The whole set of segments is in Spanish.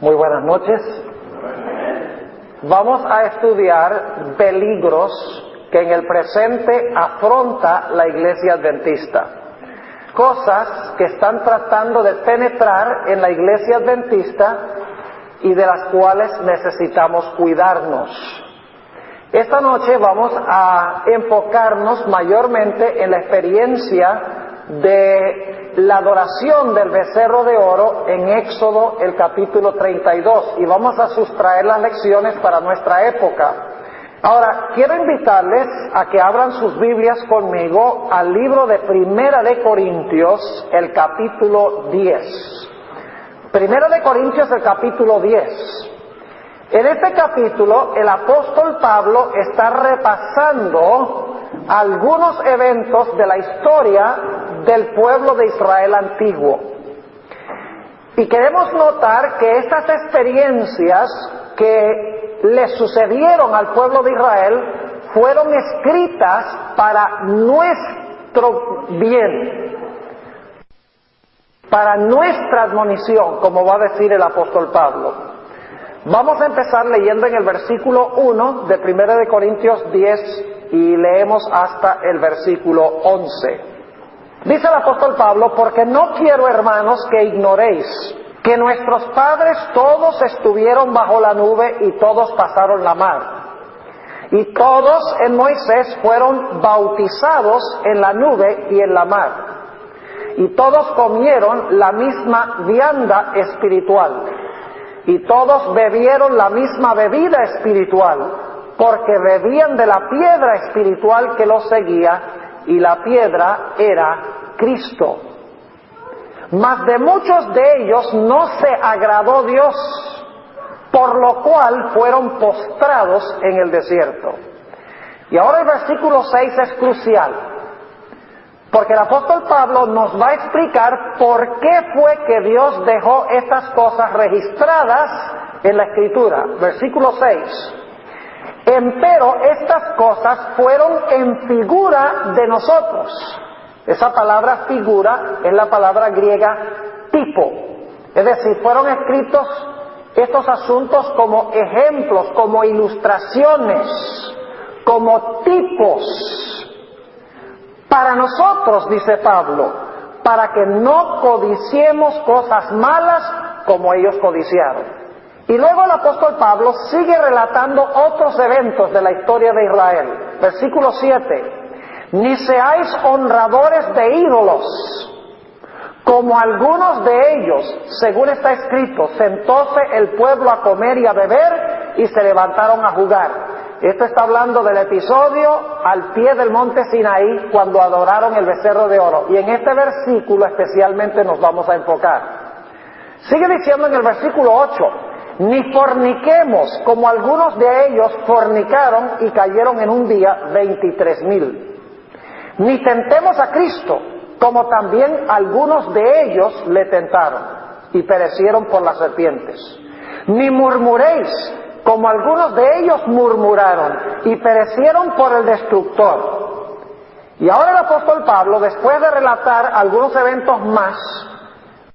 Muy buenas noches. Vamos a estudiar peligros que en el presente afronta la Iglesia Adventista. Cosas que están tratando de penetrar en la Iglesia Adventista y de las cuales necesitamos cuidarnos. Esta noche vamos a enfocarnos mayormente en la experiencia de la adoración del becerro de oro en Éxodo el capítulo 32 y vamos a sustraer las lecciones para nuestra época. Ahora, quiero invitarles a que abran sus Biblias conmigo al libro de Primera de Corintios, el capítulo 10. Primera de Corintios, el capítulo 10. En este capítulo, el apóstol Pablo está repasando algunos eventos de la historia del pueblo de Israel antiguo. Y queremos notar que estas experiencias que le sucedieron al pueblo de Israel fueron escritas para nuestro bien, para nuestra admonición, como va a decir el apóstol Pablo. Vamos a empezar leyendo en el versículo 1 de 1 de Corintios 10 y leemos hasta el versículo 11. Dice el apóstol Pablo: porque no quiero, hermanos, que ignoréis que nuestros padres todos estuvieron bajo la nube y todos pasaron la mar. Y todos en Moisés fueron bautizados en la nube y en la mar. Y todos comieron la misma vianda espiritual. Y todos bebieron la misma bebida espiritual, porque bebían de la piedra espiritual que los seguía, y la piedra era Cristo. Mas de muchos de ellos no se agradó Dios, por lo cual fueron postrados en el desierto. Y ahora el versículo 6 es crucial, porque el apóstol Pablo nos va a explicar por qué fue que Dios dejó estas cosas registradas en la Escritura. Versículo 6. Empero estas cosas fueron en figura de nosotros. Esa palabra figura es la palabra griega tipo. Es decir, fueron escritos estos asuntos como ejemplos, como ilustraciones, como tipos. Para nosotros, dice Pablo, para que no codiciemos cosas malas como ellos codiciaron. Y luego el apóstol Pablo sigue relatando otros eventos de la historia de Israel. Versículo 7. Ni seáis honradores de ídolos, como algunos de ellos, según está escrito, sentóse el pueblo a comer y a beber y se levantaron a jugar. Esto está hablando del episodio al pie del monte Sinaí, cuando adoraron el becerro de oro. Y en este versículo especialmente nos vamos a enfocar. Sigue diciendo en el versículo 8, ni forniquemos, como algunos de ellos fornicaron y cayeron en un día 23,000. Ni tentemos a Cristo, como también algunos de ellos le tentaron y perecieron por las serpientes. Ni murmuréis, como algunos de ellos murmuraron y perecieron por el destructor. Y ahora el apóstol Pablo, después de relatar algunos eventos más,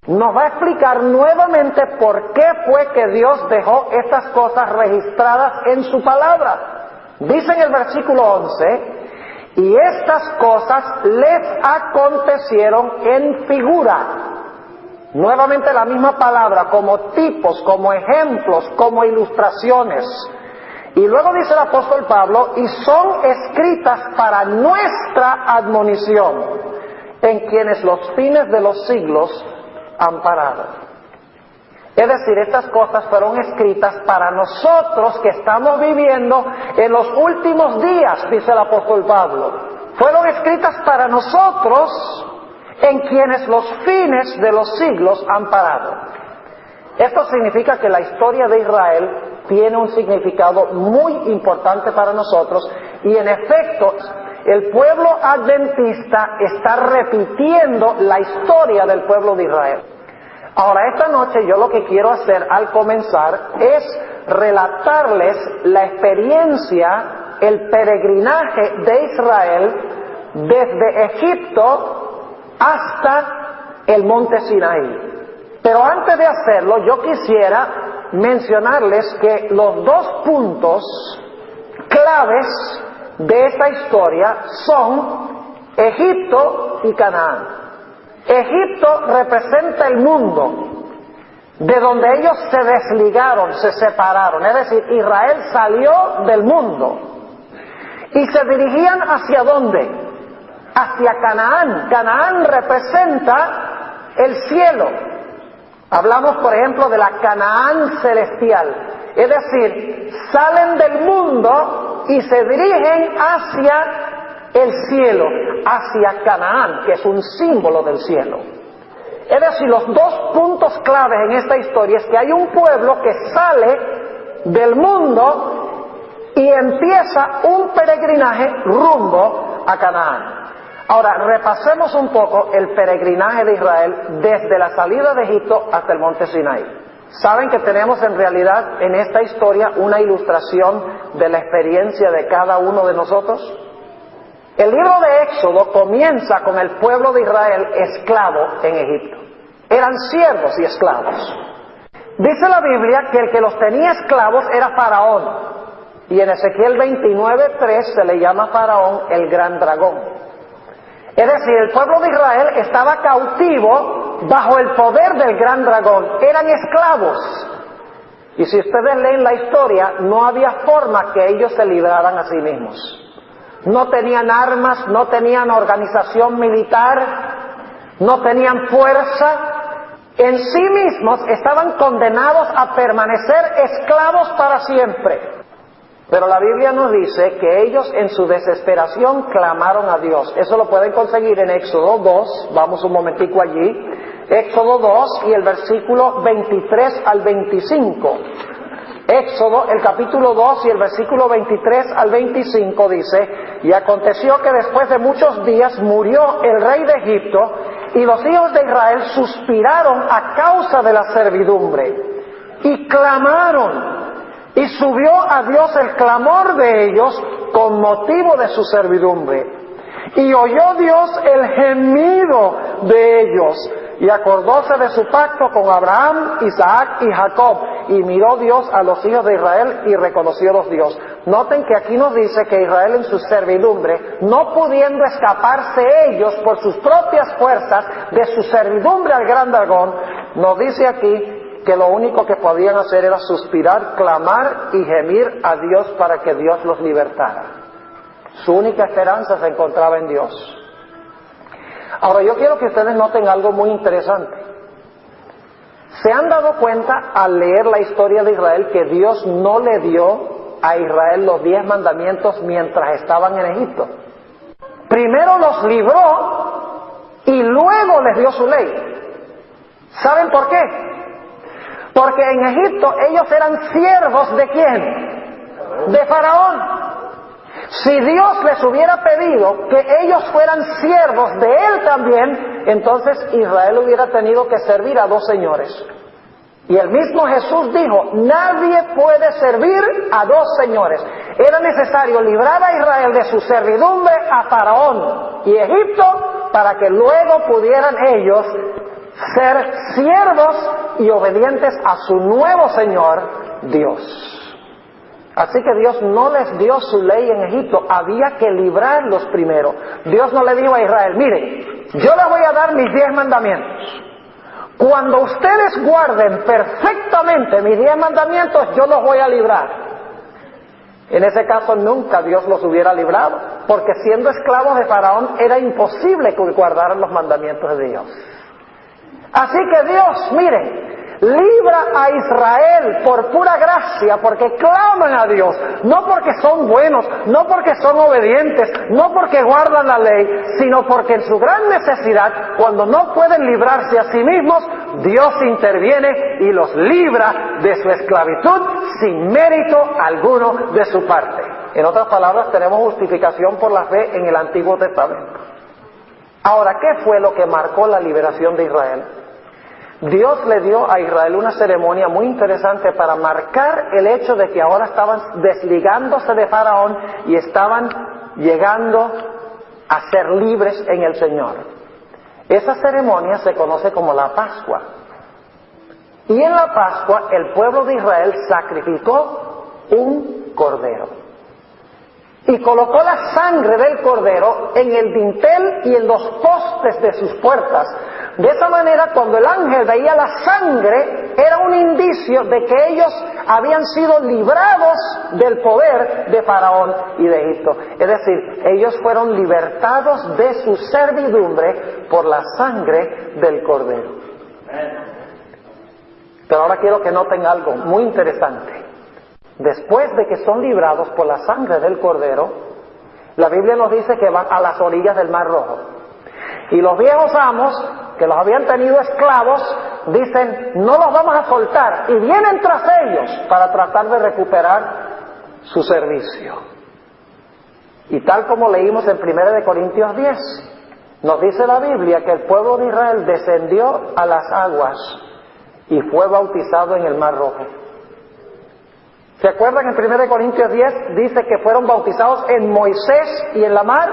nos va a explicar nuevamente por qué fue que Dios dejó estas cosas registradas en su palabra. Dice en el versículo 11, y estas cosas les acontecieron en figura. Nuevamente la misma palabra, como tipos, como ejemplos, como ilustraciones. Y luego dice el apóstol Pablo, y son escritas para nuestra admonición, en quienes los fines de los siglos han parado. Es decir, estas cosas fueron escritas para nosotros que estamos viviendo en los últimos días, dice el apóstol Pablo. Fueron escritas para nosotros, en quienes los fines de los siglos han parado. Esto significa que la historia de Israel tiene un significado muy importante para nosotros, y en efecto, el pueblo adventista está repitiendo la historia del pueblo de Israel. Ahora, esta noche yo lo que quiero hacer al comenzar es relatarles la experiencia, el peregrinaje de Israel desde Egipto hasta el monte Sinaí. Pero antes de hacerlo, yo quisiera mencionarles que los dos puntos claves de esta historia son Egipto y Canaán. Egipto representa el mundo, de donde ellos se desligaron, se separaron, es decir, Israel salió del mundo y se dirigían ¿hacia dónde? Hacia Canaán. Canaán representa el cielo. Hablamos, por ejemplo, de la Canaán celestial, es decir, salen del mundo y se dirigen hacia el cielo, hacia Canaán, que es un símbolo del cielo. Es decir, los dos puntos claves en esta historia es que hay un pueblo que sale del mundo y empieza un peregrinaje rumbo a Canaán. Ahora, repasemos un poco el peregrinaje de Israel desde la salida de Egipto hasta el monte Sinaí. ¿Saben que tenemos en realidad en esta historia una ilustración de la experiencia de cada uno de nosotros? El libro de Éxodo comienza con el pueblo de Israel esclavo en Egipto. Eran siervos y esclavos. Dice la Biblia que el que los tenía esclavos era Faraón. Y en Ezequiel 29:3 se le llama Faraón el gran dragón. Es decir, el pueblo de Israel estaba cautivo bajo el poder del gran dragón. Eran esclavos. Y si ustedes leen la historia, no había forma que ellos se libraran a sí mismos. No tenían armas, no tenían organización militar, no tenían fuerza. En sí mismos estaban condenados a permanecer esclavos para siempre. Pero la Biblia nos dice que ellos en su desesperación clamaron a Dios. Eso lo pueden conseguir en Éxodo 2, vamos un momentico allí. Éxodo 2 y el versículo 23 al 25. Éxodo, el capítulo 2 y el versículo 23 al 25 dice: y aconteció que después de muchos días murió el rey de Egipto, y los hijos de Israel suspiraron a causa de la servidumbre, y clamaron, y subió a Dios el clamor de ellos con motivo de su servidumbre, y oyó Dios el gemido de ellos, y acordóse de su pacto con Abraham, Isaac y Jacob, y miró Dios a los hijos de Israel y reconociólos Dios. Noten que aquí nos dice que Israel en su servidumbre, no pudiendo escaparse ellos por sus propias fuerzas de su servidumbre al gran dragón, nos dice aquí que lo único que podían hacer era suspirar, clamar y gemir a Dios para que Dios los libertara. Su única esperanza se encontraba en Dios. Ahora, yo quiero que ustedes noten algo muy interesante. ¿Se han dado cuenta al leer la historia de Israel que Dios no le dio a Israel los 10 mandamientos mientras estaban en Egipto? Primero los libró y luego les dio su ley. ¿Saben por qué? Porque en Egipto ellos eran siervos ¿de quién? De Faraón. Si Dios les hubiera pedido que ellos fueran siervos de Él también, entonces Israel hubiera tenido que servir a 2 señores. Y el mismo Jesús dijo, nadie puede servir a 2 señores. Era necesario librar a Israel de su servidumbre a Faraón y Egipto para que luego pudieran ellos ser siervos y obedientes a su nuevo Señor, Dios. Así que Dios no les dio su ley en Egipto, había que librarlos primero. Dios no le dijo a Israel, mire, yo les voy a dar mis 10 mandamientos. Cuando ustedes guarden perfectamente mis 10 mandamientos, yo los voy a librar. En ese caso nunca Dios los hubiera librado, porque siendo esclavos de Faraón era imposible que guardaran los mandamientos de Dios. Así que Dios, miren, libra a Israel por pura gracia, porque claman a Dios, no porque son buenos, no porque son obedientes, no porque guardan la ley, sino porque en su gran necesidad, cuando no pueden librarse a sí mismos, Dios interviene y los libra de su esclavitud sin mérito alguno de su parte. En otras palabras, tenemos justificación por la fe en el Antiguo Testamento. Ahora, ¿qué fue lo que marcó la liberación de Israel? Dios le dio a Israel una ceremonia muy interesante para marcar el hecho de que ahora estaban desligándose de Faraón y estaban llegando a ser libres en el Señor. Esa ceremonia se conoce como la Pascua. Y en la Pascua el pueblo de Israel sacrificó un cordero. Y colocó la sangre del cordero en el dintel y en los postes de sus puertas. De esa manera, cuando el ángel veía la sangre, era un indicio de que ellos habían sido librados del poder de Faraón y de Egipto. Es decir, ellos fueron libertados de su servidumbre por la sangre del cordero. Pero ahora quiero que noten algo muy interesante. Después de que son librados por la sangre del cordero, la Biblia nos dice que van a las orillas del Mar Rojo. Y los viejos amos, que los habían tenido esclavos, dicen, no los vamos a soltar, y vienen tras ellos para tratar de recuperar su servicio. Y tal como leímos en 1 Corintios 10, nos dice la Biblia que el pueblo de Israel descendió a las aguas y fue bautizado en el Mar Rojo. ¿Se acuerdan? En 1 Corintios 10 dice que fueron bautizados en Moisés y en la mar.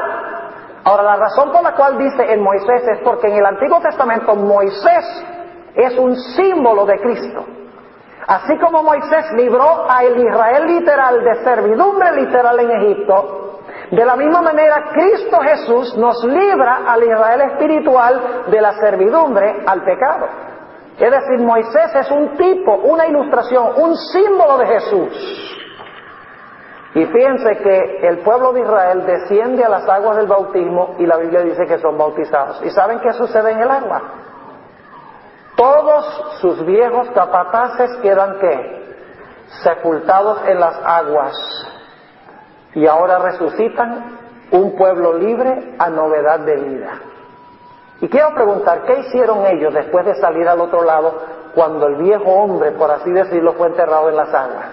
Ahora, la razón por la cual dice en Moisés es porque en el Antiguo Testamento Moisés es un símbolo de Cristo. Así como Moisés libró a el Israel literal de servidumbre literal en Egipto, de la misma manera Cristo Jesús nos libra al Israel espiritual de la servidumbre al pecado. Es decir, Moisés es un tipo, una ilustración, un símbolo de Jesús. Y fíjense que el pueblo de Israel desciende a las aguas del bautismo y la Biblia dice que son bautizados. ¿Y saben qué sucede en el agua? Todos sus viejos capataces quedan ¿qué? Sepultados en las aguas. Y ahora resucitan un pueblo libre a novedad de vida. Y quiero preguntar, ¿qué hicieron ellos después de salir al otro lado cuando el viejo hombre, por así decirlo, fue enterrado en las aguas?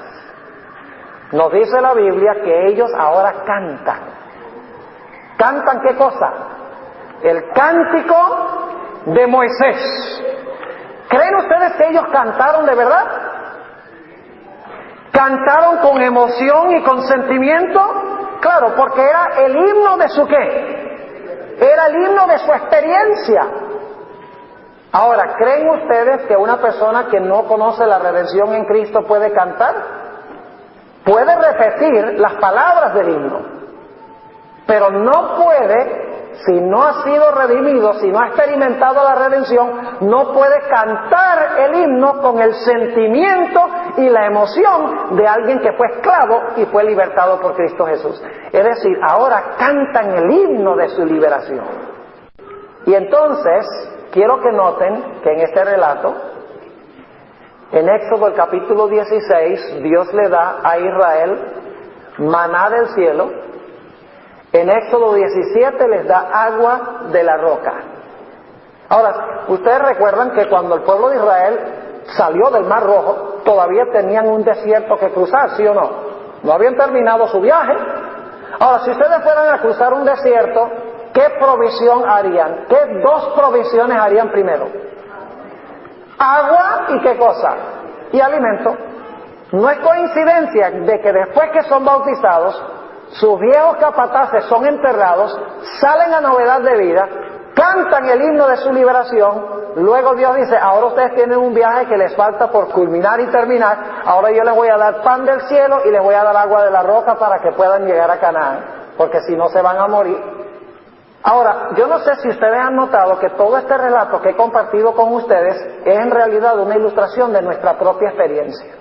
Nos dice la Biblia que ellos ahora cantan. ¿Cantan qué cosa? El cántico de Moisés. ¿Creen ustedes que ellos cantaron de verdad? ¿Cantaron con emoción y con sentimiento? Claro, porque era el himno de su ¿qué? Era el himno de su experiencia. Ahora, ¿creen ustedes que una persona que no conoce la redención en Cristo puede cantar? Puede repetir las palabras del himno, pero no puede, si no ha sido redimido, si no ha experimentado la redención, no puede cantar el himno con el sentimiento y la emoción de alguien que fue esclavo y fue libertado por Cristo Jesús. Es decir, ahora cantan el himno de su liberación. Y entonces, quiero que noten que en este relato, en Éxodo el capítulo 16, Dios le da a Israel maná del cielo. En Éxodo 17 les da agua de la roca. Ahora, ustedes recuerdan que cuando el pueblo de Israel salió del Mar Rojo, todavía tenían un desierto que cruzar, ¿sí o no? No habían terminado su viaje. Ahora, si ustedes fueran a cruzar un desierto, ¿qué provisión harían? ¿Qué dos provisiones harían primero? Agua y ¿qué cosa? Y alimento. No es coincidencia de que después que son bautizados, sus viejos capataces son enterrados, salen a novedad de vida, cantan el himno de su liberación, luego Dios dice, ahora ustedes tienen un viaje que les falta por culminar y terminar, ahora yo les voy a dar pan del cielo y les voy a dar agua de la roca para que puedan llegar a Canaán, porque si no se van a morir. Ahora, yo no sé si ustedes han notado que todo este relato que he compartido con ustedes es en realidad una ilustración de nuestra propia experiencia.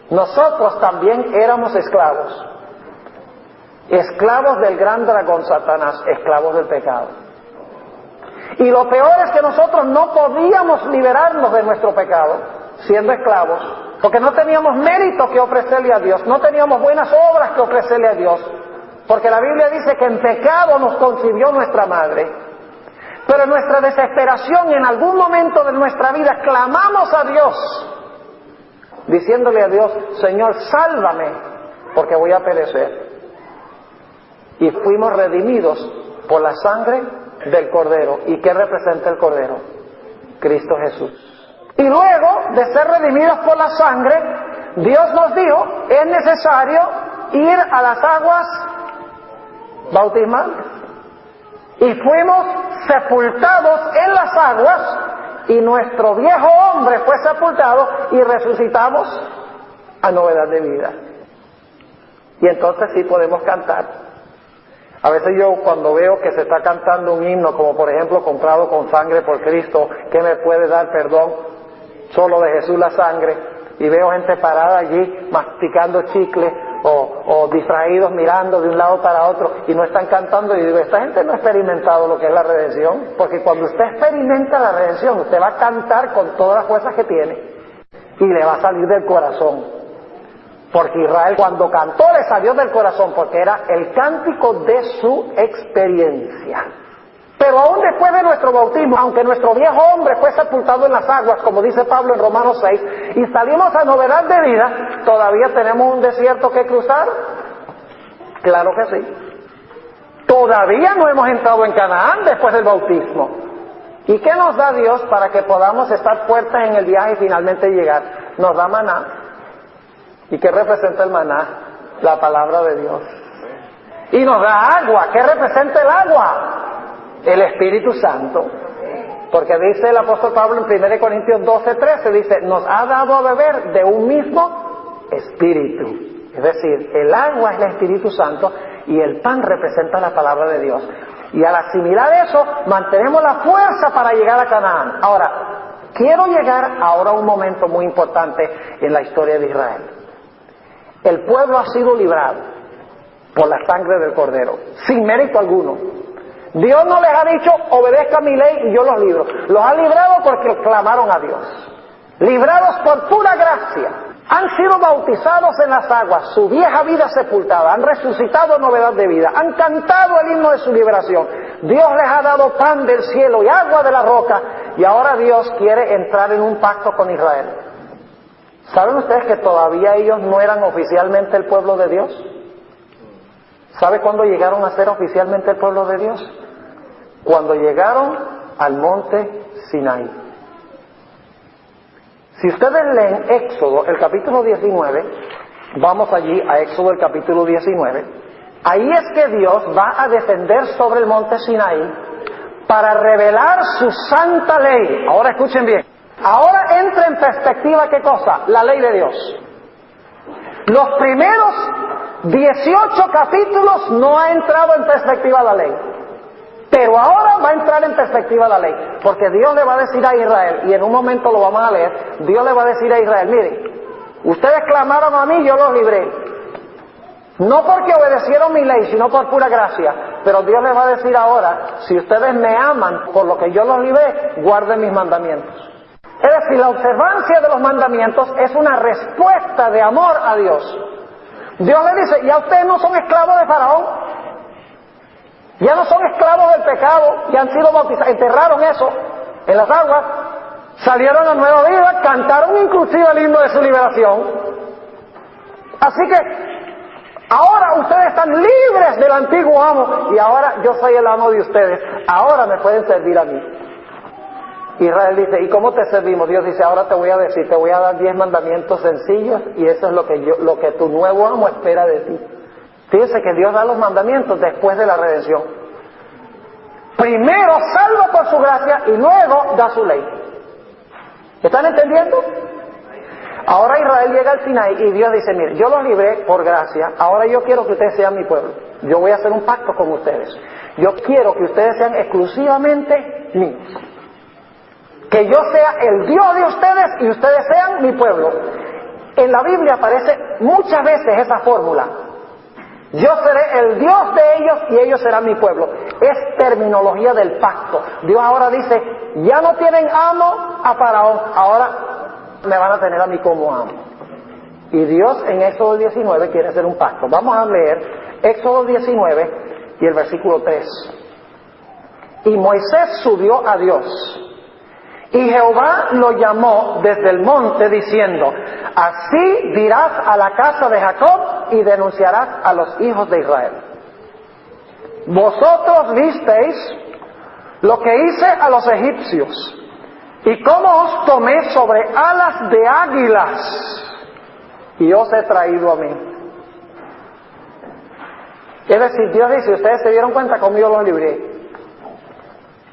Nosotros también éramos esclavos. Esclavos del gran dragón Satanás, esclavos del pecado. Y lo peor es que nosotros no podíamos liberarnos de nuestro pecado siendo esclavos, porque no teníamos mérito que ofrecerle a Dios, no teníamos buenas obras que ofrecerle a Dios, porque la Biblia dice que en pecado nos concibió nuestra madre. Pero en nuestra desesperación, en algún momento de nuestra vida, clamamos a Dios, diciéndole a Dios, Señor, sálvame, porque voy a perecer. Y fuimos redimidos por la sangre del Cordero. ¿Y qué representa el Cordero? Cristo Jesús. Y luego de ser redimidos por la sangre, Dios nos dijo, es necesario ir a las aguas bautismales. Y fuimos sepultados en las aguas y nuestro viejo hombre fue sepultado y resucitamos a novedad de vida. Y entonces sí podemos cantar. A veces yo cuando veo que se está cantando un himno, como por ejemplo comprado con sangre por Cristo, que me puede dar perdón, solo de Jesús la sangre, y veo gente parada allí masticando chicle o distraídos mirando de un lado para otro y no están cantando, y digo, esta gente no ha experimentado lo que es la redención, porque cuando usted experimenta la redención, usted va a cantar con todas las fuerzas que tiene y le va a salir del corazón. Porque Israel cuando cantó le salió del corazón, porque era el cántico de su experiencia. Pero aún después de nuestro bautismo, aunque nuestro viejo hombre fue sepultado en las aguas, como dice Pablo en Romanos 6, y salimos a novedad de vida, ¿todavía tenemos un desierto que cruzar? Claro que sí. Todavía no hemos entrado en Canaán después del bautismo. ¿Y qué nos da Dios para que podamos estar fuertes en el viaje y finalmente llegar? Nos da maná. ¿Y qué representa el maná? La palabra de Dios. Y nos da agua. ¿Qué representa el agua? El Espíritu Santo. Porque dice el apóstol Pablo en 1 Corintios 12:13, dice, nos ha dado a beber de un mismo Espíritu. Es decir, el agua es el Espíritu Santo y el pan representa la palabra de Dios. Y al asimilar eso, mantenemos la fuerza para llegar a Canaán. Ahora, quiero llegar ahora a un momento muy importante en la historia de Israel. El pueblo ha sido librado por la sangre del Cordero, sin mérito alguno. Dios no les ha dicho, obedezca mi ley y yo los libro. Los ha librado porque clamaron a Dios. Librados por pura gracia. Han sido bautizados en las aguas, su vieja vida sepultada, han resucitado en novedad de vida, han cantado el himno de su liberación. Dios les ha dado pan del cielo y agua de la roca, y ahora Dios quiere entrar en un pacto con Israel. ¿Saben ustedes que todavía ellos no eran oficialmente el pueblo de Dios? ¿Sabe cuándo llegaron a ser oficialmente el pueblo de Dios? Cuando llegaron al monte Sinaí. Si ustedes leen Éxodo, el capítulo 19, vamos allí a Éxodo el capítulo 19, ahí es que Dios va a descender sobre el monte Sinaí para revelar su santa ley. Ahora escuchen bien. Ahora entra en perspectiva, ¿qué cosa? La ley de Dios. Los primeros 18 capítulos no ha entrado en perspectiva la ley. Pero ahora va a entrar en perspectiva la ley. Porque Dios le va a decir a Israel, y en un momento lo vamos a leer, Dios le va a decir a Israel, miren, ustedes clamaron a mí, yo los libré. No porque obedecieron mi ley, sino por pura gracia. Pero Dios les va a decir ahora, si ustedes me aman por lo que yo los libré, guarden mis mandamientos. Es decir, la observancia de los mandamientos es una respuesta de amor a Dios. Dios le dice, ya ustedes no son esclavos de Faraón, ya no son esclavos del pecado, ya han sido bautizados, enterraron eso en las aguas, salieron a nueva vida, cantaron inclusive el himno de su liberación. Así que ahora ustedes están libres del antiguo amo y ahora yo soy el amo de ustedes, ahora me pueden servir a mí. Israel dice, ¿y cómo te servimos? Dios dice, ahora te voy a decir, te voy a dar 10 mandamientos sencillos y eso es lo que tu nuevo amo espera de ti. Fíjense que Dios da los mandamientos después de la redención. Primero salva por su gracia y luego da su ley. ¿Están entendiendo? Ahora Israel llega al Sinaí y Dios dice, mire, yo los libré por gracia, ahora yo quiero que ustedes sean mi pueblo. Yo voy a hacer un pacto con ustedes. Yo quiero que ustedes sean exclusivamente míos. Que yo sea el Dios de ustedes y ustedes sean mi pueblo. En la Biblia aparece muchas veces esa fórmula. Yo seré el Dios de ellos y ellos serán mi pueblo. Es terminología del pacto. Dios ahora dice, ya no tienen amo a Faraón, ahora me van a tener a mí como amo. Y Dios en Éxodo 19 quiere hacer un pacto. Vamos a leer Éxodo 19 y el versículo 3. Y Moisés subió a Dios. Y Jehová lo llamó desde el monte diciendo, así dirás a la casa de Jacob y denunciarás a los hijos de Israel. Vosotros visteis lo que hice a los egipcios y cómo os tomé sobre alas de águilas y os he traído a mí. Es decir, Dios dice, ustedes se dieron cuenta cómo yo los libré.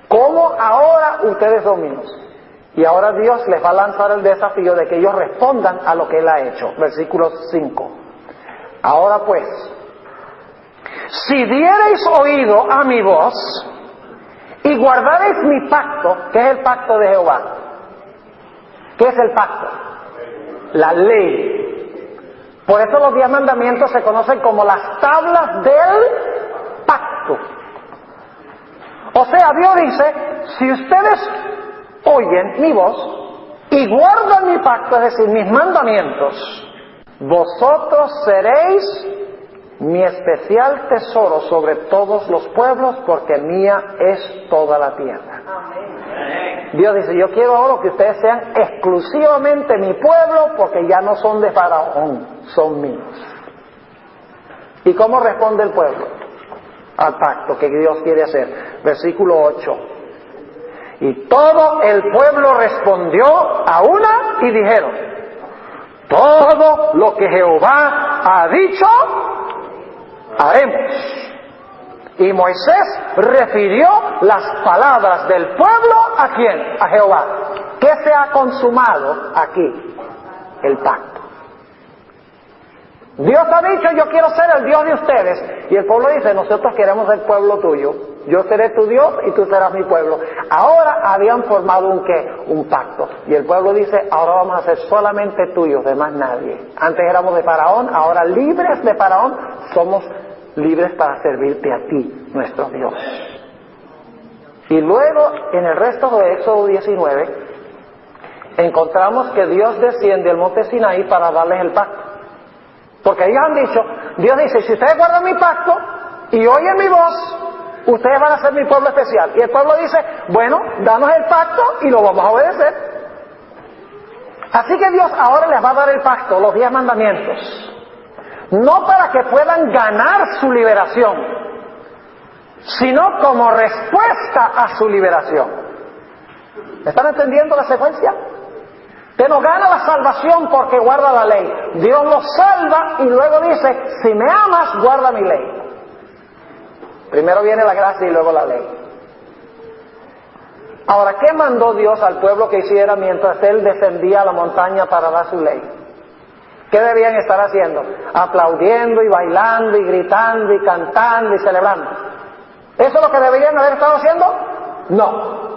¿Cómo ahora ustedes son míos? Y ahora Dios les va a lanzar el desafío de que ellos respondan a lo que Él ha hecho. Versículo 5. Ahora pues, si diereis oído a mi voz y guardareis mi pacto, ¿qué es el pacto de Jehová? ¿Qué es el pacto? La ley. Por eso los 10 mandamientos se conocen como las tablas del pacto. O sea, Dios dice, si ustedes oyen mi voz y guardan mi pacto, es decir, mis mandamientos, vosotros seréis mi especial tesoro sobre todos los pueblos, porque mía es toda la tierra. Amén. Dios dice, yo quiero ahora que ustedes sean exclusivamente mi pueblo, porque ya no son de Faraón, son míos. ¿Y cómo responde el pueblo al pacto que Dios quiere hacer? Versículo 8. Y todo el pueblo respondió a una y dijeron, todo lo que Jehová ha dicho, haremos. Y Moisés refirió las palabras del pueblo ¿a quién? A Jehová. ¿Qué se ha consumado aquí? El pacto. Dios ha dicho, yo quiero ser el Dios de ustedes. Y el pueblo dice, nosotros queremos ser pueblo tuyo. Yo seré tu Dios y tú serás mi pueblo. Ahora habían formado un ¿qué? Un pacto. Y el pueblo dice, ahora vamos a ser solamente tuyos, de más nadie. Antes éramos de Faraón, ahora libres de Faraón, somos libres para servirte a ti, nuestro Dios. Y luego, en el resto de Éxodo 19, encontramos que Dios desciende al monte Sinaí para darles el pacto. Porque ellos han dicho, Dios dice, si ustedes guardan mi pacto y oyen mi voz, ustedes van a ser mi pueblo especial. Y el pueblo dice, bueno, danos el pacto y lo vamos a obedecer. Así que Dios ahora les va a dar el pacto, los 10 mandamientos. No para que puedan ganar su liberación, sino como respuesta a su liberación. ¿Están entendiendo la secuencia? Usted no gana la salvación porque guarda la ley. Dios lo salva y luego dice, si me amas, guarda mi ley. Primero viene la gracia y luego la ley. Ahora, ¿qué mandó Dios al pueblo que hiciera mientras Él descendía a la montaña para dar su ley? ¿Qué debían estar haciendo? Aplaudiendo y bailando y gritando y cantando y celebrando. ¿Eso es lo que deberían haber estado haciendo? No.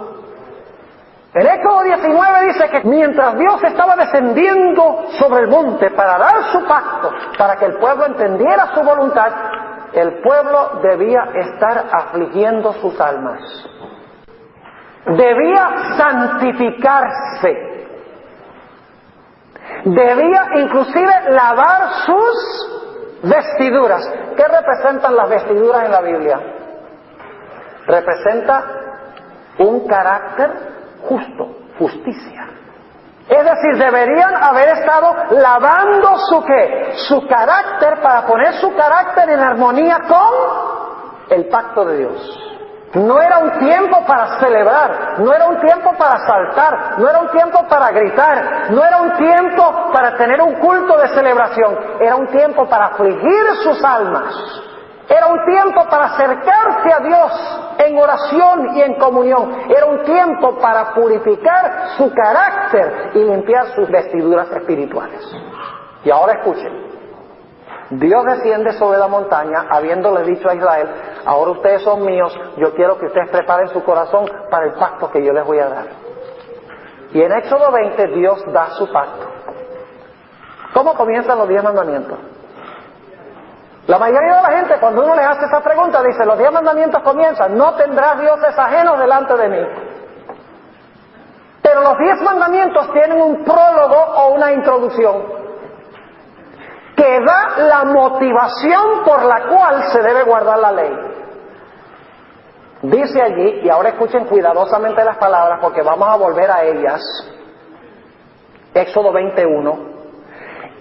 En Éxodo 19 dice que mientras Dios estaba descendiendo sobre el monte para dar su pacto, para que el pueblo entendiera su voluntad, el pueblo debía estar afligiendo sus almas. Debía santificarse. Debía inclusive lavar sus vestiduras. ¿Qué representan las vestiduras en la Biblia? Representa un carácter justo, justicia. Es decir, deberían haber estado lavando su ¿qué? Su carácter para poner su carácter en armonía con el pacto de Dios. No era un tiempo para celebrar, no era un tiempo para saltar, no era un tiempo para gritar, no era un tiempo para tener un culto de celebración, era un tiempo para afligir sus almas. Era un tiempo para acercarse a Dios en oración y en comunión. Era un tiempo para purificar su carácter y limpiar sus vestiduras espirituales. Y ahora escuchen. Dios desciende sobre la montaña habiéndole dicho a Israel, ahora ustedes son míos, yo quiero que ustedes preparen su corazón para el pacto que yo les voy a dar. Y en Éxodo 20 Dios da su pacto. ¿Cómo comienzan los 10 mandamientos? La mayoría de la gente, cuando uno les hace esa pregunta, dice, los 10 mandamientos comienzan, no tendrás dioses ajenos delante de mí. Pero los 10 mandamientos tienen un prólogo o una introducción que da la motivación por la cual se debe guardar la ley. Dice allí, y ahora escuchen cuidadosamente las palabras porque vamos a volver a ellas, Éxodo 21,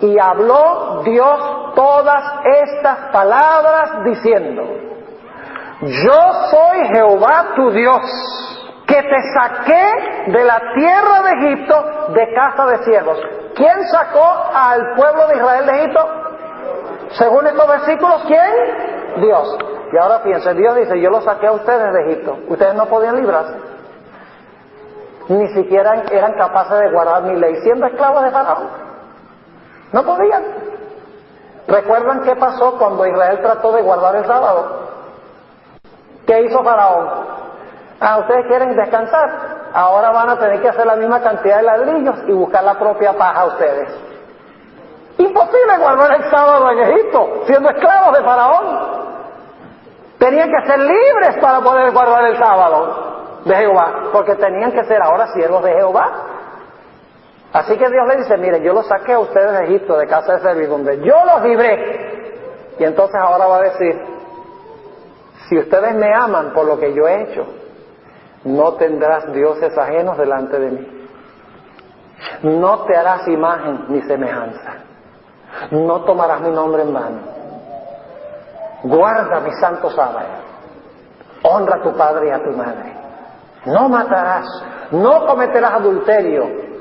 y habló Dios todas estas palabras diciendo, yo soy Jehová tu Dios, que te saqué de la tierra de Egipto de casa de siervos. ¿Quién sacó al pueblo de Israel de Egipto? Según estos versículos, ¿quién? Dios. Y ahora piensen, Dios dice, yo los saqué a ustedes de Egipto. Ustedes no podían librarse. Ni siquiera eran capaces de guardar mi ley, siendo esclavos de Faraón. No podían. ¿Recuerdan qué pasó cuando Israel trató de guardar el sábado? ¿Qué hizo Faraón? Ustedes quieren descansar, ahora van a tener que hacer la misma cantidad de ladrillos y buscar la propia paja ustedes. Imposible guardar el sábado en Egipto, siendo esclavos de Faraón. Tenían que ser libres para poder guardar el sábado de Jehová, porque tenían que ser ahora siervos de Jehová. Así que Dios le dice, miren, yo los saqué a ustedes de Egipto, de casa de servidumbre, yo los libré. Y entonces ahora va a decir, si ustedes me aman por lo que yo he hecho, no tendrás dioses ajenos delante de mí. No te harás imagen ni semejanza. No tomarás mi nombre en vano. Guarda mi santo sábado. Honra a tu padre y a tu madre. No matarás. No cometerás adulterio.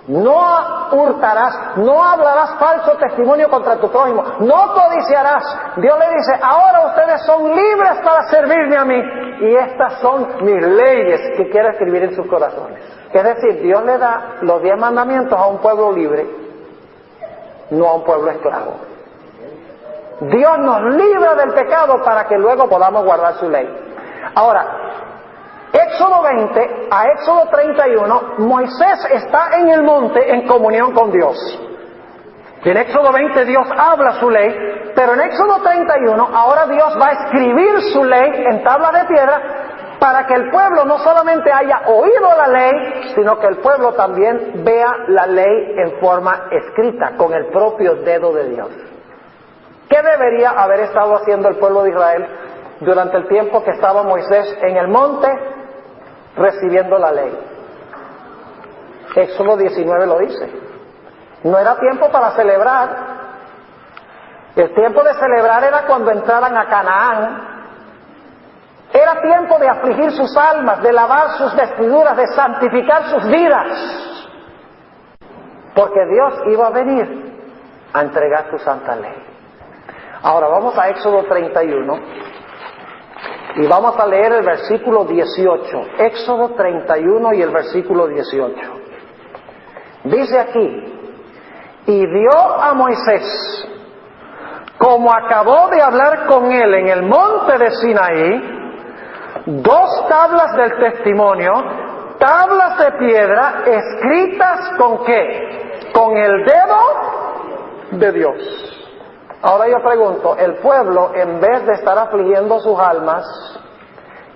No hurtarás. No hablarás falso testimonio contra tu prójimo. No codiciarás. Dios le dice, ahora ustedes son libres para servirme a mí. Y estas son mis leyes que quiero escribir en sus corazones. Es decir, Dios le da los 10 mandamientos a un pueblo libre, no a un pueblo esclavo. Dios nos libra del pecado para que luego podamos guardar su ley. Ahora, Éxodo 20 a Éxodo 31, Moisés está en el monte en comunión con Dios. En Éxodo 20 Dios habla su ley, pero en Éxodo 31 ahora Dios va a escribir su ley en tablas de piedra para que el pueblo no solamente haya oído la ley, sino que el pueblo también vea la ley en forma escrita, con el propio dedo de Dios. ¿Qué debería haber estado haciendo el pueblo de Israel durante el tiempo que estaba Moisés en el monte recibiendo la ley? Éxodo 19 lo dice. No era tiempo para celebrar. El tiempo de celebrar era cuando entraran a Canaán. Era tiempo de afligir sus almas, de lavar sus vestiduras, de santificar sus vidas. Porque Dios iba a venir a entregar su santa ley. Ahora vamos a Éxodo 31 y vamos a leer el versículo 18. Éxodo 31 y el versículo 18. Dice aquí, y dio a Moisés, como acabó de hablar con él en el monte de Sinaí, 2 tablas del testimonio, tablas de piedra escritas ¿con qué? Con el dedo de Dios. Ahora yo pregunto, el pueblo, en vez de estar afligiendo sus almas,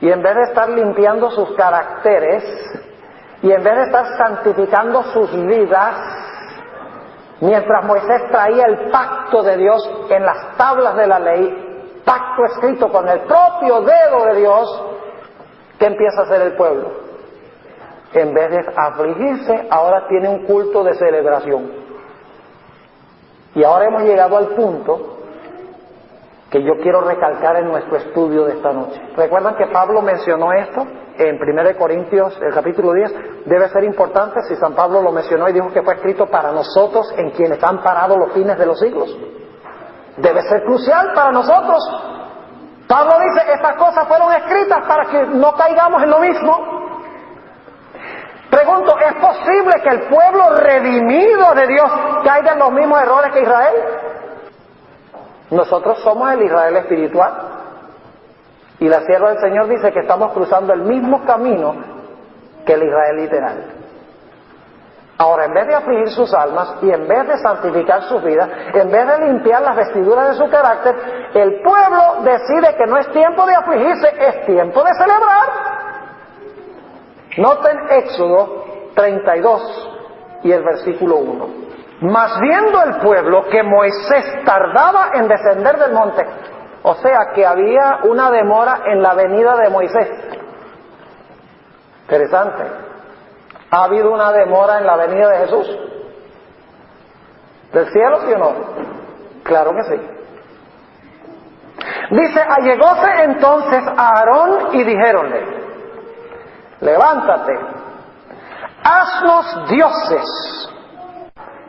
y en vez de estar limpiando sus caracteres, y en vez de estar santificando sus vidas, mientras Moisés traía el pacto de Dios en las tablas de la ley, pacto escrito con el propio dedo de Dios, ¿qué empieza a hacer el pueblo? En vez de afligirse, ahora tiene un culto de celebración. Y ahora hemos llegado al punto que yo quiero recalcar en nuestro estudio de esta noche. ¿Recuerdan que Pablo mencionó esto en 1 Corintios, el capítulo 10? Debe ser importante si San Pablo lo mencionó y dijo que fue escrito para nosotros en quienes han parado los fines de los siglos. Debe ser crucial para nosotros. Pablo dice, estas cosas fueron escritas para que no caigamos en lo mismo. Pregunto, ¿es posible que el pueblo redimido de Dios caiga en los mismos errores que Israel? Nosotros somos el Israel espiritual. Y la sierva del Señor dice que estamos cruzando el mismo camino que el Israel literal. Ahora, en vez de afligir sus almas y en vez de santificar sus vidas, en vez de limpiar las vestiduras de su carácter, el pueblo decide que no es tiempo de afligirse, es tiempo de celebrar. Noten Éxodo 32 y el versículo 1. Mas viendo el pueblo que Moisés tardaba en descender del monte, o sea que había una demora en la venida de Moisés. Interesante. ¿Ha habido una demora en la venida de Jesús? ¿Del cielo, sí o no? Claro que sí. Dice, allegóse entonces a Aarón y dijéronle, levántate, haznos dioses.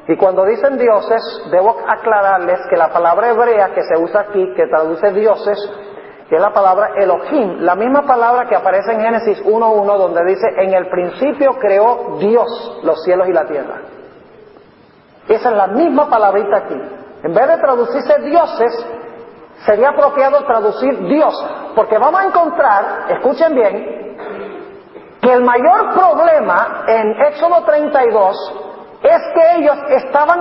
Y cuando dicen dioses, debo aclararles que la palabra hebrea que se usa aquí, que traduce dioses, que es la palabra Elohim, la misma palabra que aparece en Génesis 1:1, donde dice, en el principio creó Dios los cielos y la tierra. Esa es la misma palabrita aquí. En vez de traducirse dioses, sería apropiado traducir Dios, porque vamos a encontrar, escuchen bien, que el mayor problema en Éxodo 32 es que ellos estaban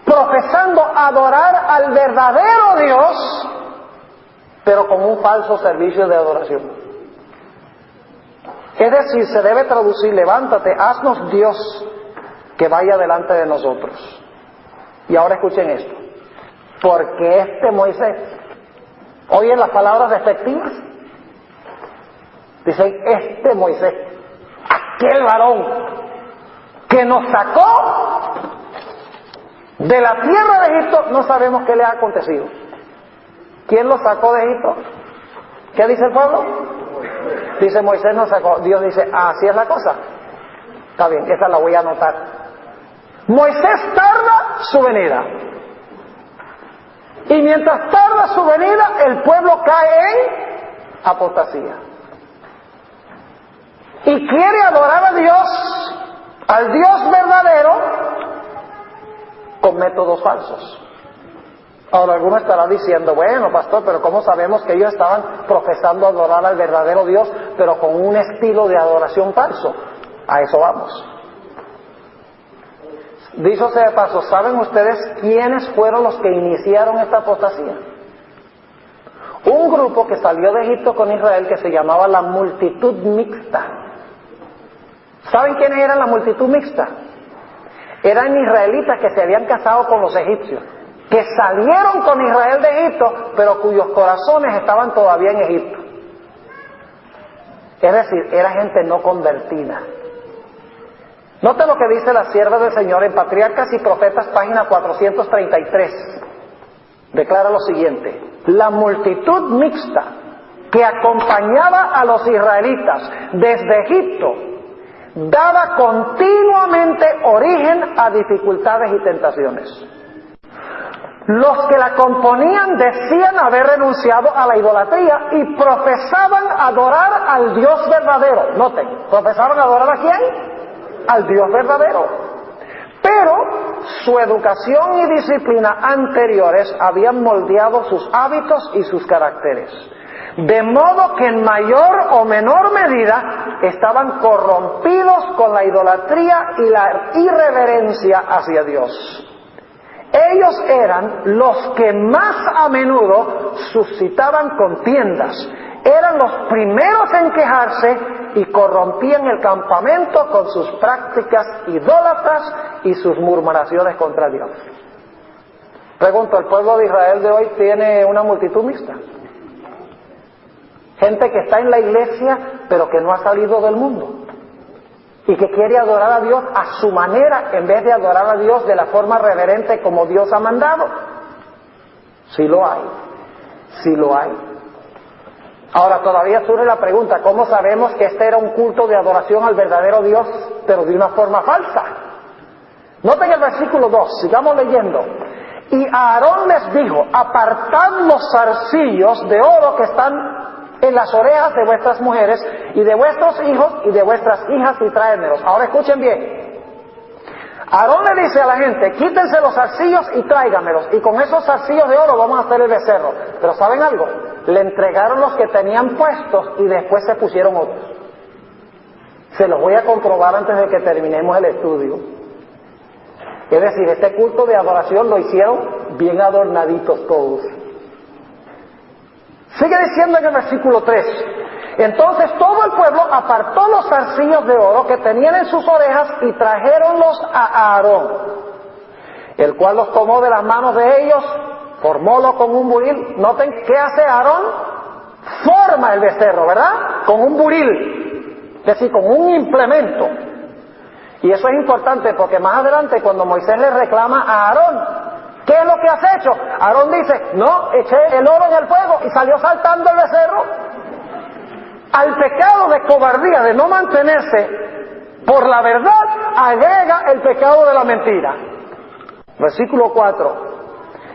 profesando adorar al verdadero Dios, pero con un falso servicio de adoración. Es decir, se debe traducir, levántate, haznos Dios que vaya delante de nosotros. Y ahora escuchen esto, porque este Moisés, oyen las palabras despectivas, dicen, este Moisés, aquel varón que nos sacó de la tierra de Egipto, no sabemos qué le ha acontecido. ¿Quién lo sacó de Egipto? ¿Qué dice el pueblo? Dice, Moisés nos sacó. Dios dice, así es la cosa. Está bien, esa la voy a anotar. Moisés tarda su venida. Y mientras tarda su venida, el pueblo cae en apostasía. Y quiere adorar a Dios, al Dios verdadero, con métodos falsos. Ahora alguno estará diciendo, bueno, pastor, pero ¿cómo sabemos que ellos estaban profesando adorar al verdadero Dios, pero con un estilo de adoración falso? A eso vamos. Dicho sea de paso, ¿saben ustedes quiénes fueron los que iniciaron esta apostasía? Un grupo que salió de Egipto con Israel que se llamaba la multitud mixta. ¿Saben quiénes eran la multitud mixta? Eran israelitas que se habían casado con los egipcios, que salieron con Israel de Egipto, pero cuyos corazones estaban todavía en Egipto. Es decir, era gente no convertida. Note lo que dice la sierva del Señor en Patriarcas y Profetas, página 433. Declara lo siguiente: la multitud mixta que acompañaba a los israelitas desde Egipto daba continuamente origen a dificultades y tentaciones. Los que la componían decían haber renunciado a la idolatría y profesaban adorar al Dios verdadero. Noten, ¿profesaban adorar a quién? Al Dios verdadero. Pero su educación y disciplina anteriores habían moldeado sus hábitos y sus caracteres, de modo que en mayor o menor medida estaban corrompidos con la idolatría y la irreverencia hacia Dios. Ellos eran los que más a menudo suscitaban contiendas, eran los primeros en quejarse y corrompían el campamento con sus prácticas idólatras y sus murmuraciones contra Dios. Pregunto, ¿el pueblo de Israel de hoy tiene una multitud mixta? Gente que está en la iglesia pero que no ha salido del mundo y que quiere adorar a Dios a su manera en vez de adorar a Dios de la forma reverente como Dios ha mandado. Sí lo hay, sí lo hay. Ahora todavía surge la pregunta, ¿cómo sabemos que este era un culto de adoración al verdadero Dios pero de una forma falsa? Noten el versículo 2, sigamos leyendo. Y Aarón les dijo, apartad los zarcillos de oro que están en las orejas de vuestras mujeres y de vuestros hijos y de vuestras hijas y tráemelos. Ahora escuchen bien. Aarón le dice a la gente, quítense los zarcillos y tráigamelos, y con esos zarcillos de oro vamos a hacer el becerro. Pero ¿saben algo? Le entregaron los que tenían puestos y después se pusieron otros. Se los voy a comprobar antes de que terminemos el estudio. Es decir, este culto de adoración lo hicieron bien adornaditos todos. Sigue diciendo en el versículo 3, entonces todo el pueblo apartó los zarcillos de oro que tenían en sus orejas y trajéronlos a Aarón, el cual los tomó de las manos de ellos, formólo con un buril. Noten, ¿qué hace Aarón? Forma el becerro, ¿verdad? Con un buril, es decir, con un implemento. Y eso es importante porque más adelante cuando Moisés le reclama a Aarón, ¿qué es lo que has hecho? Aarón dice, no, eché el oro en el fuego y salió saltando el becerro. Al pecado de cobardía, de no mantenerse por la verdad, agrega el pecado de la mentira. Versículo 4.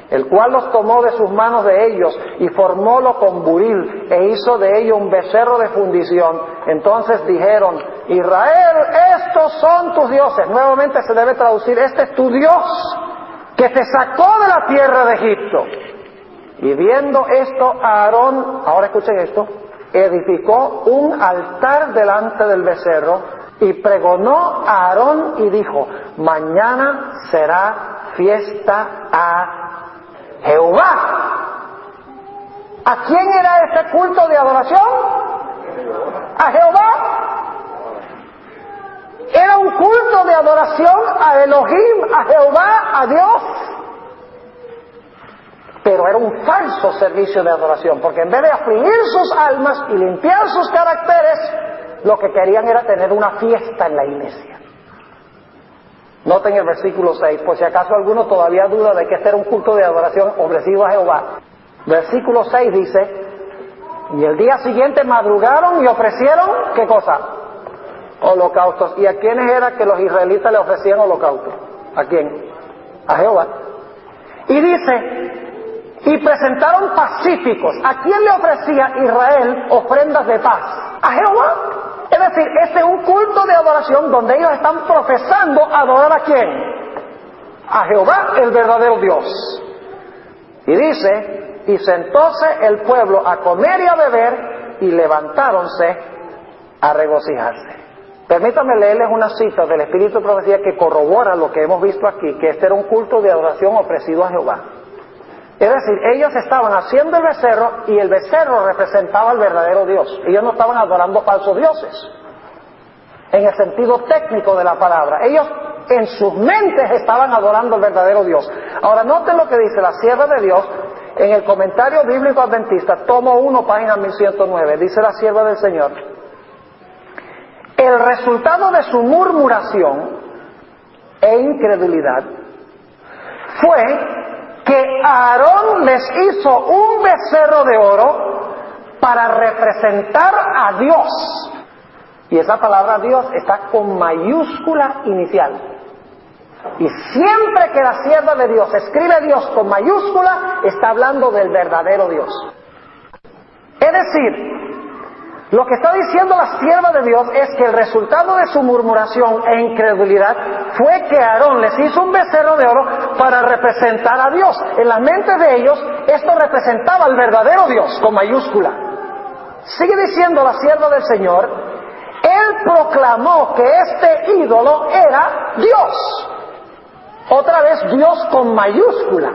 el cual los tomó de sus manos de ellos y formólo con buril e hizo de ello un becerro de fundición. Entonces dijeron: Israel, estos son tus dioses. Nuevamente se debe traducir: este es tu Dios que te sacó de la tierra de Egipto. Y viendo esto, Aarón, ahora escuchen esto, edificó un altar delante del becerro y pregonó a Aarón y dijo: mañana será fiesta a Jehová. ¿A quién era este culto de adoración? A Jehová. Era un culto de adoración a Elohim, a Jehová, a Dios. Pero era un falso servicio de adoración, porque en vez de afligir sus almas y limpiar sus caracteres, lo que querían era tener una fiesta en la iglesia. Noten el versículo 6, por si acaso alguno todavía duda de que este era un culto de adoración ofrecido a Jehová. Versículo 6 dice: y el día siguiente madrugaron y ofrecieron, ¿qué cosa? Holocaustos. ¿Y a quiénes era que los israelitas le ofrecían holocaustos? ¿A quién? A Jehová. Y dice: y presentaron pacíficos. ¿A quién le ofrecía Israel ofrendas de paz? A Jehová. Es decir, este es un culto de adoración donde ellos están profesando adorar ¿a quién? A Jehová, el verdadero Dios. Y dice: y sentóse el pueblo a comer y a beber, y levantáronse a regocijarse. Permítanme leerles una cita del Espíritu de Profecía que corrobora lo que hemos visto aquí, que este era un culto de adoración ofrecido a Jehová. Es decir, ellos estaban haciendo el becerro y el becerro representaba al verdadero Dios. Ellos no estaban adorando falsos dioses, en el sentido técnico de la palabra. Ellos en sus mentes estaban adorando al verdadero Dios. Ahora noten lo que dice la sierva de Dios en el Comentario Bíblico Adventista, tomo 1, página 1109. Dice la sierva del Señor: el resultado de su murmuración e incredulidad fue que Aarón les hizo un becerro de oro para representar a Dios. Y esa palabra Dios está con mayúscula inicial. Y siempre que la sierva de Dios escribe Dios con mayúscula, está hablando del verdadero Dios. Es decir, lo que está diciendo la sierva de Dios es que el resultado de su murmuración e incredulidad fue que Aarón les hizo un becerro de oro para representar a Dios. En la mente de ellos, esto representaba al verdadero Dios, con mayúscula. Sigue diciendo la sierva del Señor: él proclamó que este ídolo era Dios. Otra vez Dios con mayúscula.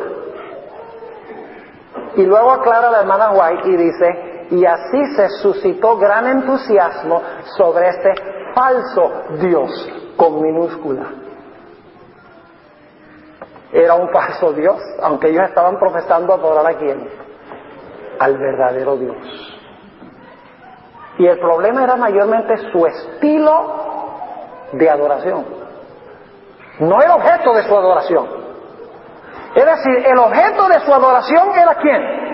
Y luego aclara la hermana White y dice: y así se suscitó gran entusiasmo sobre este falso Dios con minúscula. Era un falso Dios, aunque ellos estaban profesando adorar ¿a quién? Al verdadero Dios. Y el problema era mayormente su estilo de adoración, no el objeto de su adoración. Es decir, el objeto de su adoración era ¿quién?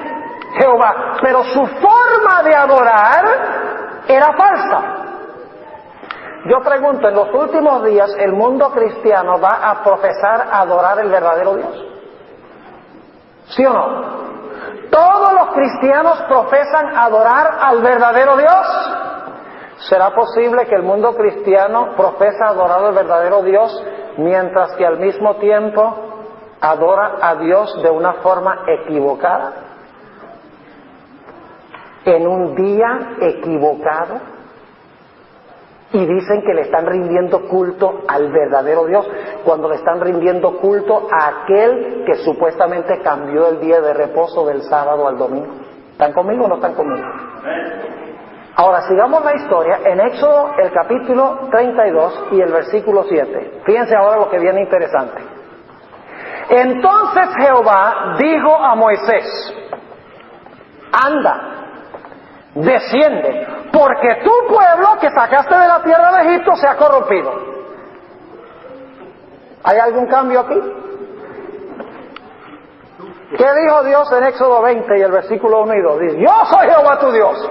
Jehová, pero su forma de adorar era falsa. Yo pregunto, en los últimos días el mundo cristiano va a profesar adorar el verdadero Dios, ¿sí o no? ¿Todos los cristianos profesan adorar al verdadero Dios? ¿Será posible que el mundo cristiano profesa adorar al verdadero Dios mientras que al mismo tiempo adora a Dios de una forma equivocada? En un día equivocado, y dicen que le están rindiendo culto al verdadero Dios, cuando le están rindiendo culto a aquel que supuestamente cambió el día de reposo del sábado al domingo. ¿Están conmigo o no están conmigo? Ahora sigamos la historia en Éxodo, el capítulo 32 y el versículo 7. Fíjense ahora lo que viene interesante. Entonces Jehová dijo a Moisés: anda, desciende, porque tu pueblo que sacaste de la tierra de Egipto se ha corrompido. ¿Hay algún cambio aquí? ¿Qué dijo Dios en Éxodo 20 y el versículo 1 y 2? Dice: yo soy Jehová tu Dios,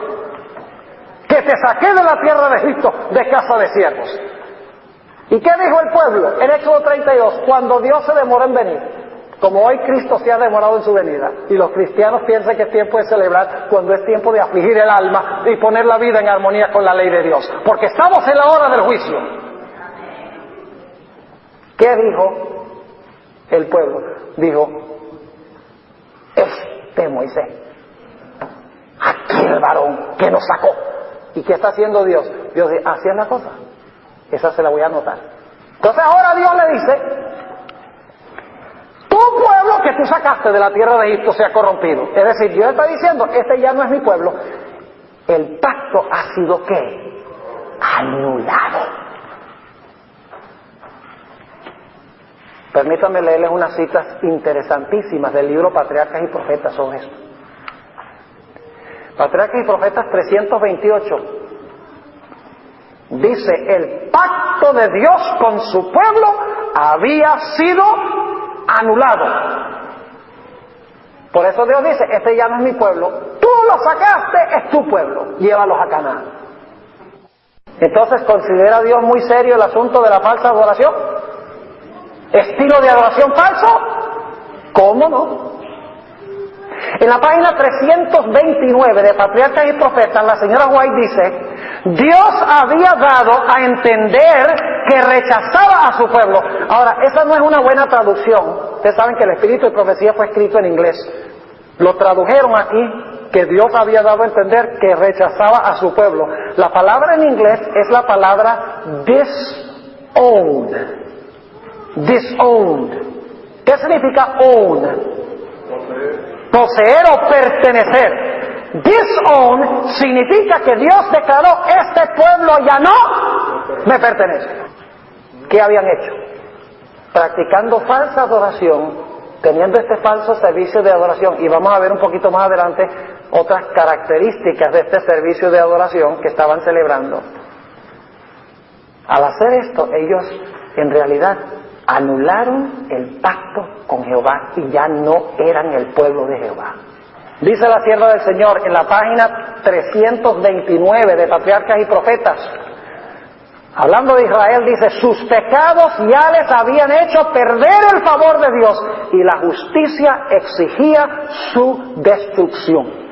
que te saqué de la tierra de Egipto, de casa de siervos. ¿Y qué dijo el pueblo en Éxodo 32? Cuando Dios se demoró en venir: Como hoy Cristo se ha demorado en su venida y los cristianos piensan que es tiempo de celebrar, cuando es tiempo de afligir el alma y poner la vida en armonía con la ley de Dios, porque estamos en la hora del juicio. ¿Qué dijo el pueblo? Dijo, este Moisés, aquel varón que nos sacó. ¿Y qué está haciendo Dios? Dios dice, así es la cosa, esa se la voy a anotar. Entonces ahora Dios le dice, tu pueblo que tú sacaste de la tierra de Egipto se ha corrompido. Es decir, Dios está diciendo, este ya no es mi pueblo. El pacto ha sido ¿qué? Anulado. Permítanme leerles unas citas interesantísimas del libro Patriarcas y Profetas sobre esto. Patriarcas y Profetas 328. Dice, el pacto de Dios con su pueblo había sido anulado. Por eso Dios dice, este ya no es mi pueblo, tú lo sacaste, es tu pueblo, llévalos a Canaán. Entonces, ¿considera Dios muy serio el asunto de la falsa adoración? ¿Estilo de adoración falso? ¿Cómo no? En la página 329 de Patriarcas y Profetas, la señora White dice, Dios había dado a entender que rechazaba a su pueblo. Ahora, esa no es una buena traducción. Ustedes saben que el Espíritu de Profecía fue escrito en inglés. Lo tradujeron aquí, que Dios había dado a entender que rechazaba a su pueblo. La palabra en inglés es la palabra disowned. Disowned. ¿Qué significa own? Poseer o pertenecer. Disown significa que Dios declaró, este pueblo ya no me pertenece. ¿Qué habían hecho? Practicando falsa adoración, teniendo este falso servicio de adoración, y vamos a ver un poquito más adelante otras características de este servicio de adoración que estaban celebrando. Al hacer esto, ellos en realidad anularon el pacto con Jehová y ya no eran el pueblo de Jehová. Dice la sierva del Señor en la página 329 de Patriarcas y Profetas, hablando de Israel, dice, sus pecados ya les habían hecho perder el favor de Dios y la justicia exigía su destrucción.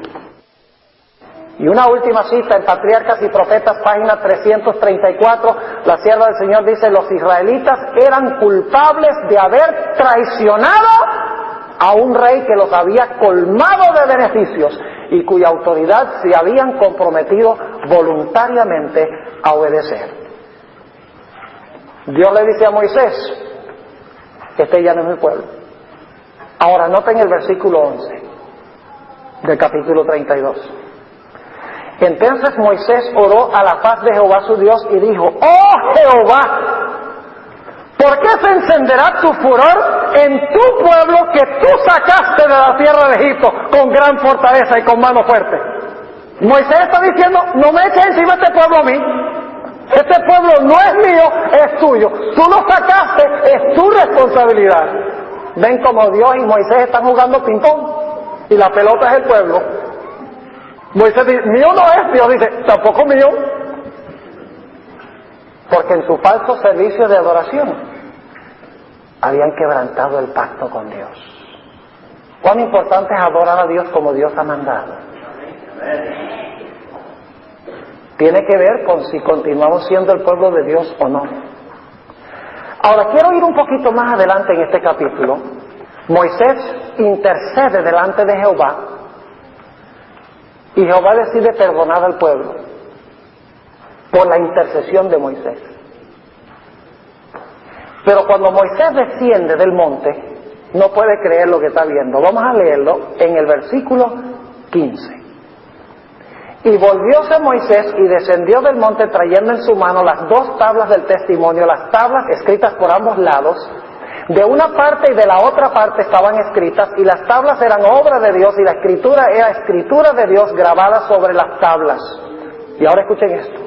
Y una última cita en Patriarcas y Profetas, página 334, la sierva del Señor dice, los israelitas eran culpables de haber traicionado a un rey que los había colmado de beneficios y cuya autoridad se habían comprometido voluntariamente a obedecer. Dios le dice a Moisés, este ya no es mi pueblo. Ahora noten el versículo 11 del capítulo 32. Entonces Moisés oró a la faz de Jehová su Dios y dijo, oh Jehová, ¿por qué se encenderá tu furor en tu pueblo que tú sacaste de la tierra de Egipto con gran fortaleza y con mano fuerte? Moisés está diciendo, no me eches encima este pueblo a mí. Este pueblo no es mío, es tuyo. Tú lo sacaste, es tu responsabilidad. Ven como Dios y Moisés están jugando ping-pong y la pelota es el pueblo. Moisés dice, mío no es, Dios dice, tampoco mío. Porque en su falso servicio de adoración habían quebrantado el pacto con Dios. ¿Cuán importante es adorar a Dios como Dios ha mandado? Tiene que ver con si continuamos siendo el pueblo de Dios o no. Ahora quiero ir un poquito más adelante en este capítulo. Moisés intercede delante de Jehová y Jehová decide perdonar al pueblo por la intercesión de Moisés. Pero cuando Moisés desciende del monte, no puede creer lo que está viendo. Vamos a leerlo en el versículo 15. Y volvióse Moisés y descendió del monte trayendo en su mano las dos tablas del testimonio, las tablas escritas por ambos lados. De una parte y de la otra parte estaban escritas, y las tablas eran obra de Dios, y la escritura era escritura de Dios grabada sobre las tablas. Y ahora escuchen esto.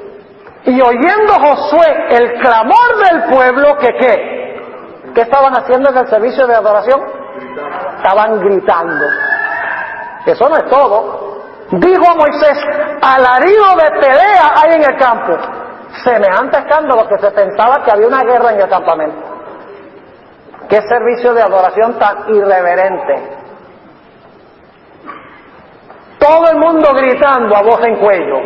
Y oyendo Josué el clamor del pueblo, ¿qué estaban haciendo en el servicio de adoración? Estaban gritando. Eso no es todo. Dijo a Moisés, alarido de pelea hay en el campo. Semejante escándalo que se pensaba que había una guerra en el campamento. Qué servicio de adoración tan irreverente. Todo el mundo gritando a voz en cuello.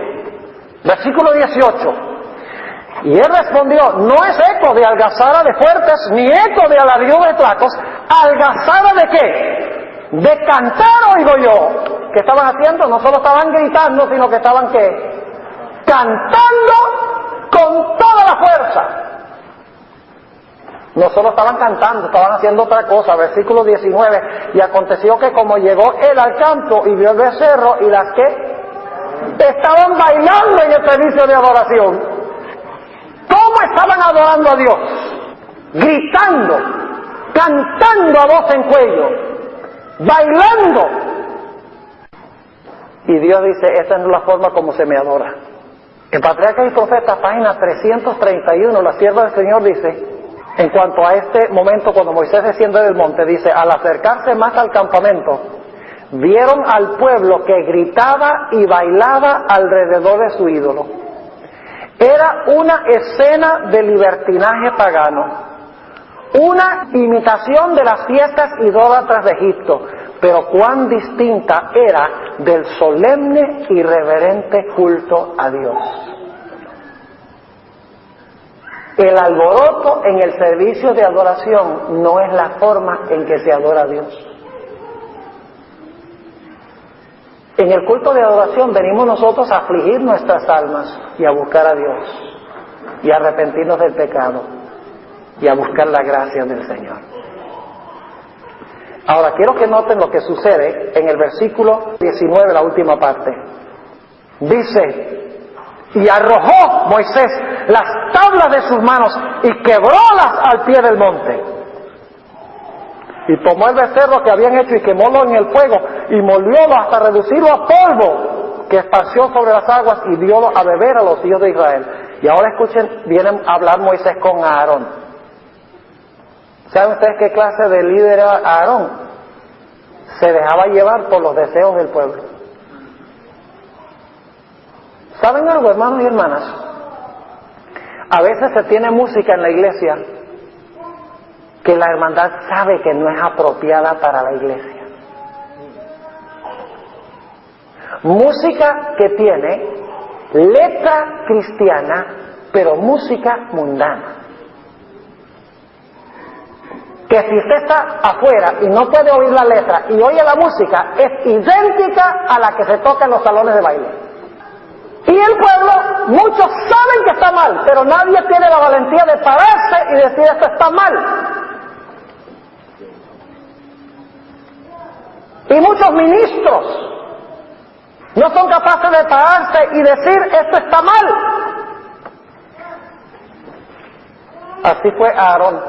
Versículo 18. Y él respondió: no es eco de algazara de fuertes, ni eco de alarido de placos. ¿Algazara de qué? De cantar oigo yo. ¿Qué estaban haciendo? No solo estaban gritando, sino que estaban ¿qué? Cantando con toda la fuerza. No solo estaban cantando, estaban haciendo otra cosa. Versículo 19. Y aconteció que como llegó él al campo y vio el becerro y las que estaban bailando en el servicio de adoración. ¿Cómo estaban adorando a Dios? Gritando, cantando a voz en cuello, bailando. Y Dios dice: esa no es la forma como se me adora. En Patriarcas y Profetas, página 331, la sierva del Señor dice, en cuanto a este momento cuando Moisés desciende del monte, dice: al acercarse más al campamento, vieron al pueblo que gritaba y bailaba alrededor de su ídolo. Era una escena de libertinaje pagano, una imitación de las fiestas idólatras de Egipto, pero cuán distinta era del solemne y reverente culto a Dios. El alboroto en el servicio de adoración no es la forma en que se adora a Dios. En el culto de adoración venimos nosotros a afligir nuestras almas y a buscar a Dios y a arrepentirnos del pecado y a buscar la gracia del Señor. Ahora quiero que noten lo que sucede en el versículo 19, la última parte. Dice: y arrojó Moisés las tablas de sus manos y quebrólas al pie del monte. Y tomó el becerro que habían hecho y quemólo en el fuego y moliólo hasta reducirlo a polvo, que esparció sobre las aguas, y diólo a beber a los hijos de Israel. Y ahora escuchen, viene a hablar Moisés con Aarón. ¿Saben ustedes qué clase de líder era Aarón? Se dejaba llevar por los deseos del pueblo. ¿Saben algo, hermanos y hermanas? A veces se tiene música en la iglesia que la hermandad sabe que no es apropiada para la iglesia. Música que tiene letra cristiana, pero música mundana. Que si usted está afuera y no puede oír la letra y oye la música, es idéntica a la que se toca en los salones de baile. Y el pueblo, muchos saben que está mal, pero nadie tiene la valentía de pararse y decir: esto está mal. Y muchos ministros no son capaces de pararse y decir: esto está mal. Así fue Aarón.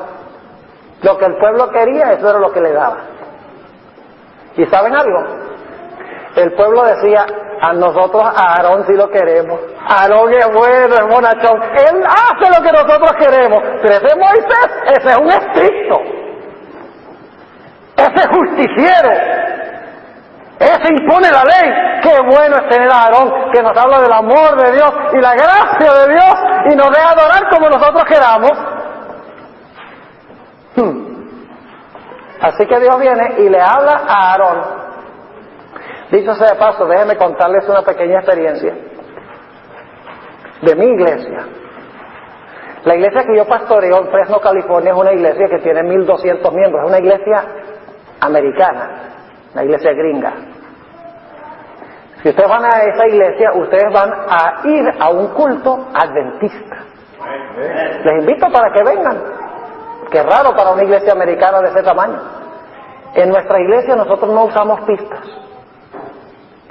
Lo que el pueblo quería, eso era lo que le daba. ¿Y saben algo? El pueblo decía: a nosotros a Aarón sí lo queremos. Aarón es bueno, es bonachón. Él hace lo que nosotros queremos. Pero ese Moisés, ese es un estricto. Ese es justiciero. Ese impone la ley. Qué bueno es tener a Aarón, que nos habla del amor de Dios y la gracia de Dios y nos deja adorar como nosotros queramos. Así que Dios viene y le habla a Aarón. Dicho sea de paso, déjenme contarles una pequeña experiencia de mi iglesia. La iglesia que yo pastoreo en Fresno, California, es una iglesia que tiene 1,200 miembros. Es una iglesia americana, una iglesia gringa. Si ustedes van a esa iglesia, ustedes van a ir a un culto adventista. Les invito para que vengan. Qué raro para una iglesia americana de ese tamaño. En nuestra iglesia nosotros no usamos pistas.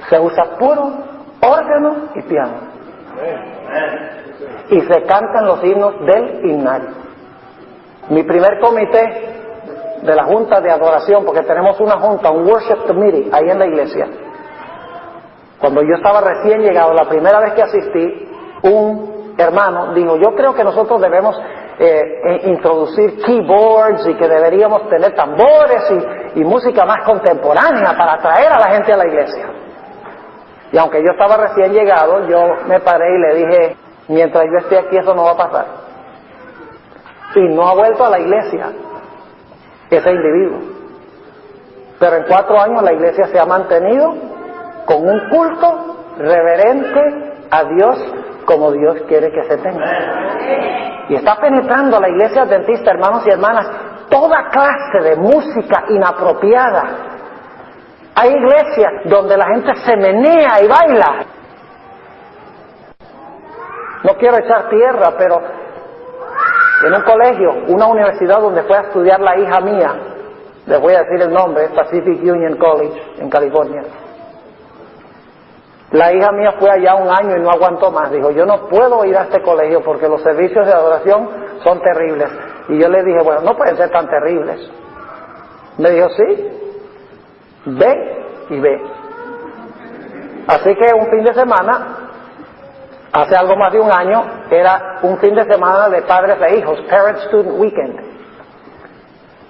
Se usa puro órgano y piano. Y se cantan los himnos del himnario. Mi primer comité de la junta de adoración, porque tenemos una junta, un worship committee ahí en la iglesia. Cuando yo estaba recién llegado, la primera vez que asistí, un hermano dijo: yo creo que nosotros debemos introducir keyboards y que deberíamos tener tambores y música más contemporánea para atraer a la gente a la iglesia. Y aunque yo estaba recién llegado, yo me paré y le dije: mientras yo esté aquí eso no va a pasar. Y no ha vuelto a la iglesia. ese individuo. Pero en 4 años la iglesia se ha mantenido con un culto reverente a Dios como Dios quiere que se tenga. Y está penetrando a la iglesia adventista, hermanos y hermanas, toda clase de música inapropiada. Hay iglesias donde la gente se menea y baila. No quiero echar tierra, pero en un colegio, una universidad donde fue a estudiar la hija mía, les voy a decir el nombre, Pacific Union College, en California. La hija mía fue allá 1 año y no aguantó más. Dijo, yo no puedo ir a este colegio porque los servicios de adoración son terribles. Y yo le dije, bueno, no pueden ser tan terribles. Me dijo, sí, ve y ve. Así que un fin de semana, hace algo más de 1 año, era un fin de semana de padres e hijos, Parent Student Weekend.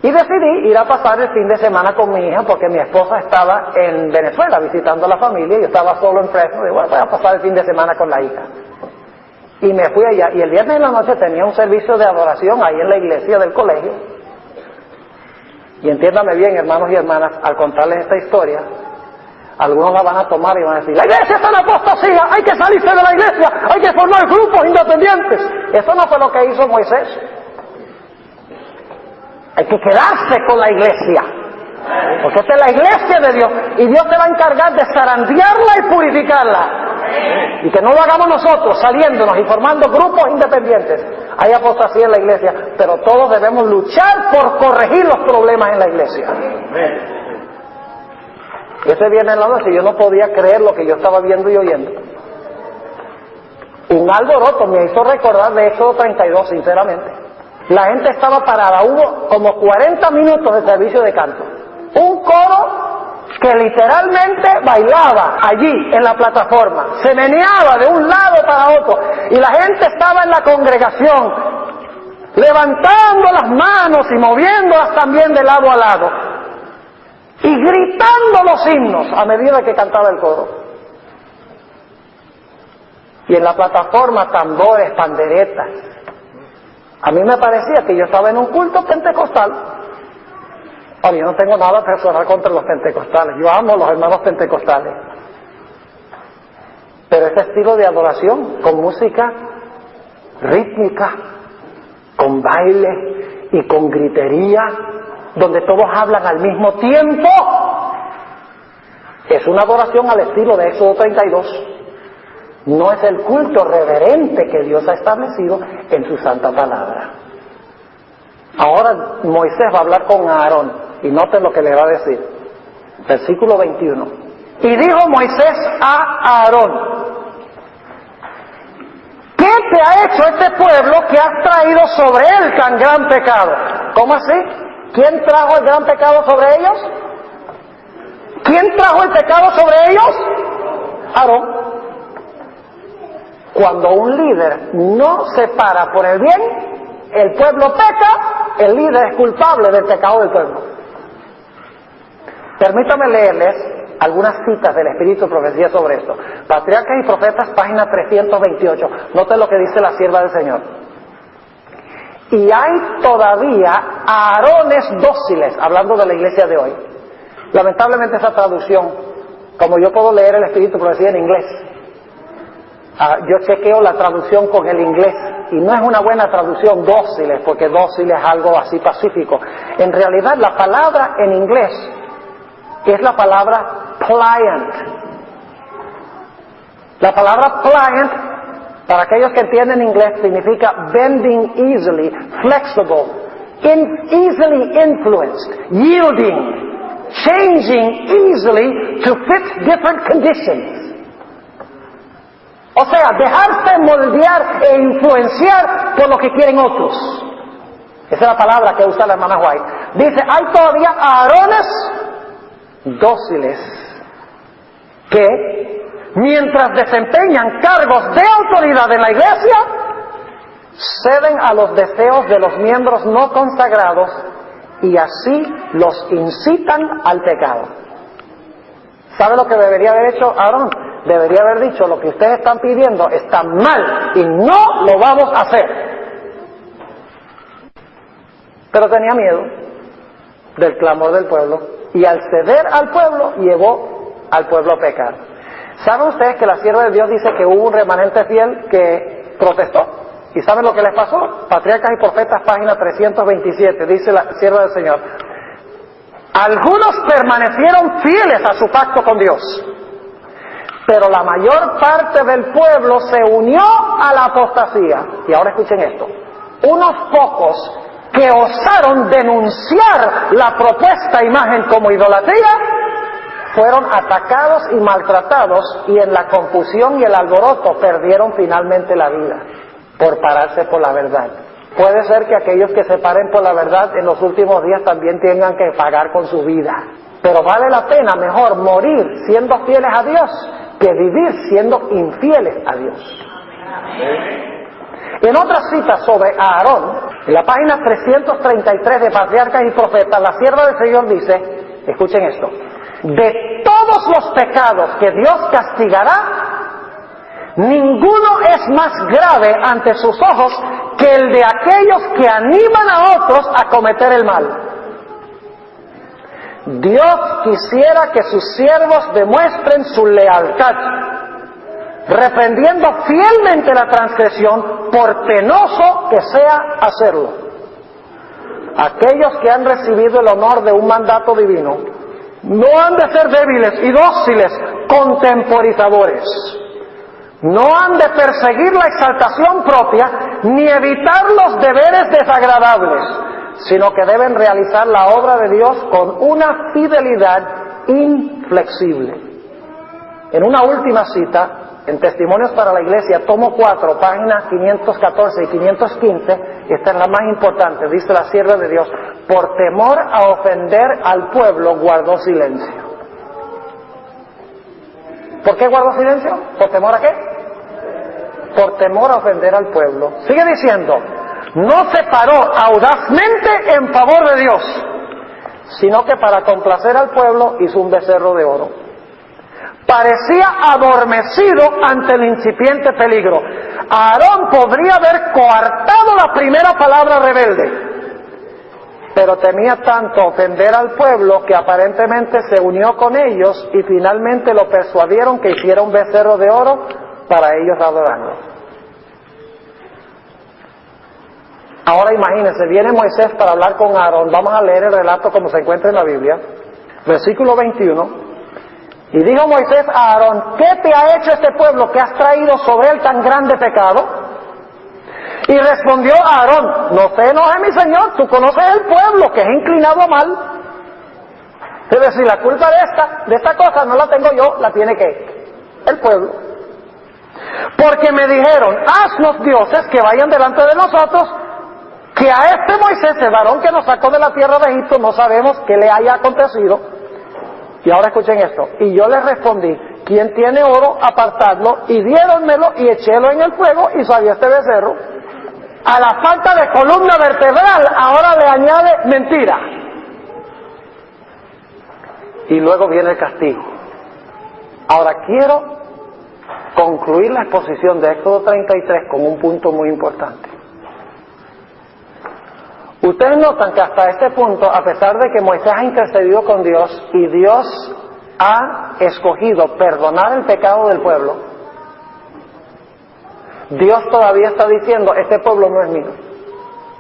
Y decidí ir a pasar el fin de semana con mi hija porque mi esposa estaba en Venezuela visitando a la familia y yo estaba solo en Fresno. Y bueno, voy a pasar el fin de semana con la hija. Y me fui allá. Y el viernes en la noche tenía un servicio de adoración ahí en la iglesia del colegio. Y entiéndame bien, hermanos y hermanas, al contarles esta historia, algunos la van a tomar y van a decir, la iglesia está en apostasía, hay que salirse de la iglesia, hay que formar grupos independientes. Eso no fue lo que hizo Moisés. Hay que quedarse con la iglesia, porque esta es la iglesia de Dios, y Dios se va a encargar de zarandearla y purificarla, y que no lo hagamos nosotros, saliéndonos y formando grupos independientes. Hay apostasía en la iglesia, pero todos debemos luchar por corregir los problemas en la iglesia. Ese viernes en la noche yo no podía creer lo que yo estaba viendo y oyendo. Un alboroto me hizo recordar de Éxodo 32, sinceramente. La gente estaba parada, hubo como 40 minutos de servicio de canto. Un coro que literalmente bailaba allí en la plataforma, se meneaba de un lado para otro, y la gente estaba en la congregación, levantando las manos y moviéndolas también de lado a lado, y gritando los himnos a medida que cantaba el coro. Y en la plataforma tambores, panderetas. A mí me parecía que yo estaba en un culto pentecostal. Ahora, yo no tengo nada personal contra los pentecostales. Yo amo a los hermanos pentecostales. Pero este estilo de adoración, con música rítmica, con baile y con gritería, donde todos hablan al mismo tiempo, es una adoración al estilo de Éxodo 32. No es el culto reverente que Dios ha establecido en su santa palabra. Ahora Moisés va a hablar con Aarón, y noten lo que le va a decir. Versículo 21. Y dijo Moisés a Aarón, ¿qué te ha hecho este pueblo que has traído sobre él tan gran pecado? ¿Cómo así? ¿Quién trajo el gran pecado sobre ellos? ¿Quién trajo el pecado sobre ellos? Aarón. Cuando un líder no se para por el bien, el pueblo peca, el líder es culpable del pecado del pueblo. Permítame leerles algunas citas del Espíritu de Profecía sobre esto. Patriarcas y Profetas, página 328. Noten lo que dice la sierva del Señor. Y hay todavía Aarones dóciles, hablando de la iglesia de hoy. Lamentablemente esa traducción, como yo puedo leer el Espíritu de Profecía en inglés, yo chequeo la traducción con el inglés y no es una buena traducción dóciles, porque dócil es algo así pacífico. En realidad la palabra en inglés es la palabra pliant. La palabra pliant, para aquellos que entienden inglés, significa bending easily, flexible, easily influenced, yielding, changing easily to fit different conditions. O sea, dejarse moldear e influenciar por lo que quieren otros. Esa es la palabra que usa la hermana White. Dice, hay todavía Aarones dóciles que, mientras desempeñan cargos de autoridad en la iglesia, ceden a los deseos de los miembros no consagrados y así los incitan al pecado. ¿Sabe lo que debería haber hecho Aarón? Debería haber dicho, lo que ustedes están pidiendo está mal y no lo vamos a hacer. Pero tenía miedo. del clamor del pueblo, y al ceder al pueblo llevó al pueblo a pecar. ¿Saben ustedes que la sierva de Dios dice que hubo un remanente fiel que protestó? ¿Y saben lo que les pasó? Patriarcas y Profetas, página 327, dice la sierva del Señor: algunos permanecieron fieles a su pacto con Dios, pero la mayor parte del pueblo se unió a la apostasía. Y ahora escuchen esto: unos pocos que osaron denunciar la propuesta imagen como idolatría fueron atacados y maltratados, y en la confusión y el alboroto perdieron finalmente la vida por pararse por la verdad. Puede ser que aquellos que se paren por la verdad en los últimos días también tengan que pagar con su vida, pero vale la pena mejor morir siendo fieles a Dios que vivir siendo infieles a Dios. En otra cita sobre Aarón, en la página 333 de Patriarcas y Profetas, la sierva del Señor dice, escuchen esto: de todos los pecados que Dios castigará, ninguno es más grave ante sus ojos que el de aquellos que animan a otros a cometer el mal. Dios quisiera que sus siervos demuestren su lealtad, reprendiendo fielmente la transgresión, por penoso que sea hacerlo. Aquellos que han recibido el honor de un mandato divino no han de ser débiles y dóciles contemporizadores. No han de perseguir la exaltación propia ni evitar los deberes desagradables, sino que deben realizar la obra de Dios con una fidelidad inflexible. En una última cita, en Testimonios para la Iglesia, tomo 4, páginas 514 y 515, esta es la más importante, dice la sierva de Dios: por temor a ofender al pueblo guardó silencio. ¿Por qué guardó silencio? ¿Por temor a qué? Por temor a ofender al pueblo. Sigue diciendo: no se paró audazmente en favor de Dios, sino que para complacer al pueblo hizo un becerro de oro. Parecía adormecido ante el incipiente peligro. Aarón podría haber coartado la primera palabra rebelde, pero temía tanto ofender al pueblo que aparentemente se unió con ellos y finalmente lo persuadieron que hiciera un becerro de oro para ellos adorarlo. Ahora imagínense, viene Moisés para hablar con Aarón. Vamos a leer el relato como se encuentra en la Biblia, versículo 21. Y dijo Moisés a Aarón: ¿qué te ha hecho este pueblo que has traído sobre él tan grande pecado? Y respondió Aarón: no se enoje mi señor, tú conoces el pueblo que es inclinado a mal. Es decir, la culpa de esta cosa no la tengo yo, la tiene ¿qué? El pueblo. Porque me dijeron: haznos dioses que vayan delante de nosotros, que a este Moisés, el varón que nos sacó de la tierra de Egipto, no sabemos qué le haya acontecido. Y ahora escuchen esto: y yo les respondí: quien tiene oro, apartadlo. Y diéronmelo y echélo en el fuego y salió este becerro. A la falta de columna vertebral ahora le añade mentira. Y luego viene el castigo. Ahora quiero concluir la exposición de Éxodo 33 con un punto muy importante. Ustedes notan que hasta este punto, a pesar de que Moisés ha intercedido con Dios y Dios ha escogido perdonar el pecado del pueblo, Dios todavía está diciendo: este pueblo no es mío.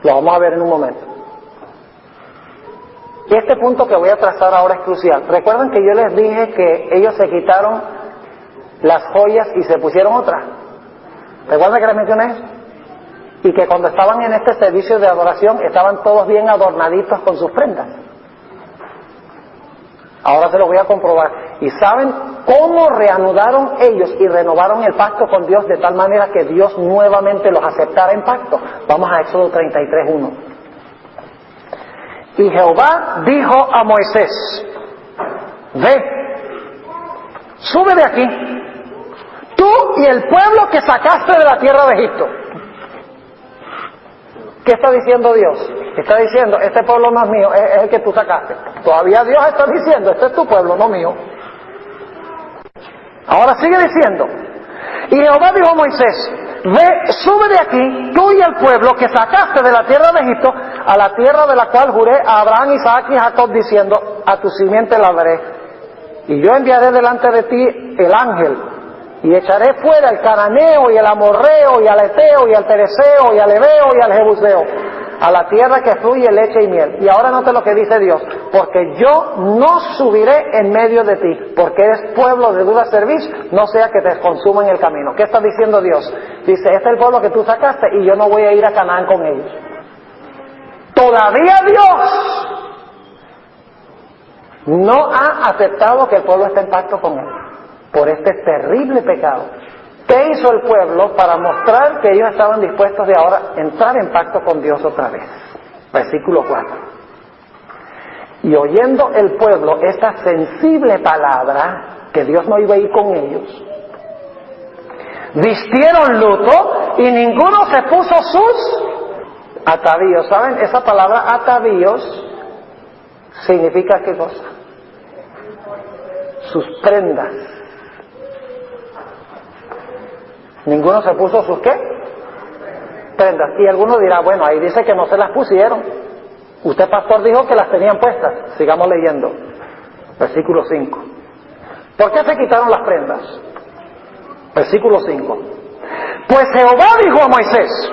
Lo vamos a ver en un momento. Y este punto que voy a trazar ahora es crucial. Recuerden que yo les dije que ellos se quitaron las joyas y se pusieron otras. ¿Recuerdan que les mencioné eso? Y que cuando estaban en este servicio de adoración estaban todos bien adornaditos con sus prendas. Ahora se lo voy a comprobar. ¿Y saben cómo reanudaron ellos y renovaron el pacto con Dios de tal manera que Dios nuevamente los aceptara en pacto? Vamos a Éxodo 33:1. Y Jehová dijo a Moisés: ve, sube de aquí, tú y el pueblo que sacaste de la tierra de Egipto. ¿Qué está diciendo Dios? Está diciendo: este pueblo no es mío, es el que tú sacaste. Todavía Dios está diciendo: este es tu pueblo, no mío. Ahora sigue diciendo: y Jehová dijo a Moisés: ve, sube de aquí, tú y el pueblo que sacaste de la tierra de Egipto, a la tierra de la cual juré a Abraham, Isaac y Jacob, diciendo, a tu simiente la daré. Y yo enviaré delante de ti el ángel, y echaré fuera el cananeo, y el amorreo, y al eteo, y al pereceo, y al heveo, y al jebuseo, a la tierra que fluye leche y miel. Y ahora note lo que dice Dios, porque yo no subiré en medio de ti, porque eres pueblo de dura cerviz, no sea que te consuma en el camino. ¿Qué está diciendo Dios? Dice, este es el pueblo que tú sacaste, y yo no voy a ir a Canaán con ellos. Todavía Dios no ha aceptado que el pueblo esté en pacto con él, por este terrible pecado. ¿Qué hizo el pueblo para mostrar que ellos estaban dispuestos de ahora entrar en pacto con Dios otra vez? Versículo 4. Y oyendo el pueblo esta sensible palabra, que Dios no iba a ir con ellos, vistieron luto y ninguno se puso sus atavíos. ¿Saben? Esa palabra atavíos significa ¿qué cosa? Sus prendas. Ninguno se puso sus ¿qué? Prendas. Y alguno dirá, bueno, ahí dice que no se las pusieron. Usted, pastor, dijo que las tenían puestas. Sigamos leyendo. Versículo 5. ¿Por qué se quitaron las prendas? Versículo 5. Pues Jehová dijo a Moisés,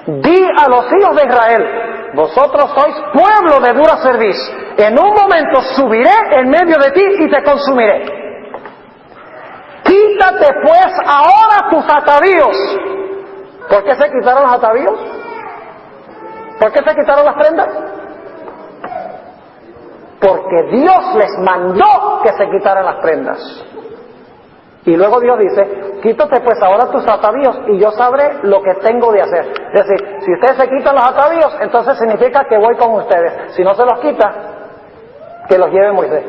di a los hijos de Israel, vosotros sois pueblo de dura cerviz. En un momento subiré en medio de ti y te consumiré. Quítate pues ahora tus atavíos. ¿Por qué se quitaron los atavíos? ¿Por qué se quitaron las prendas? Porque Dios les mandó que se quitaran las prendas. Y luego Dios dice, quítate pues ahora tus atavíos y yo sabré lo que tengo de hacer. Es decir, si ustedes se quitan los atavíos, entonces significa que voy con ustedes. Si no se los quita, que los lleve Moisés.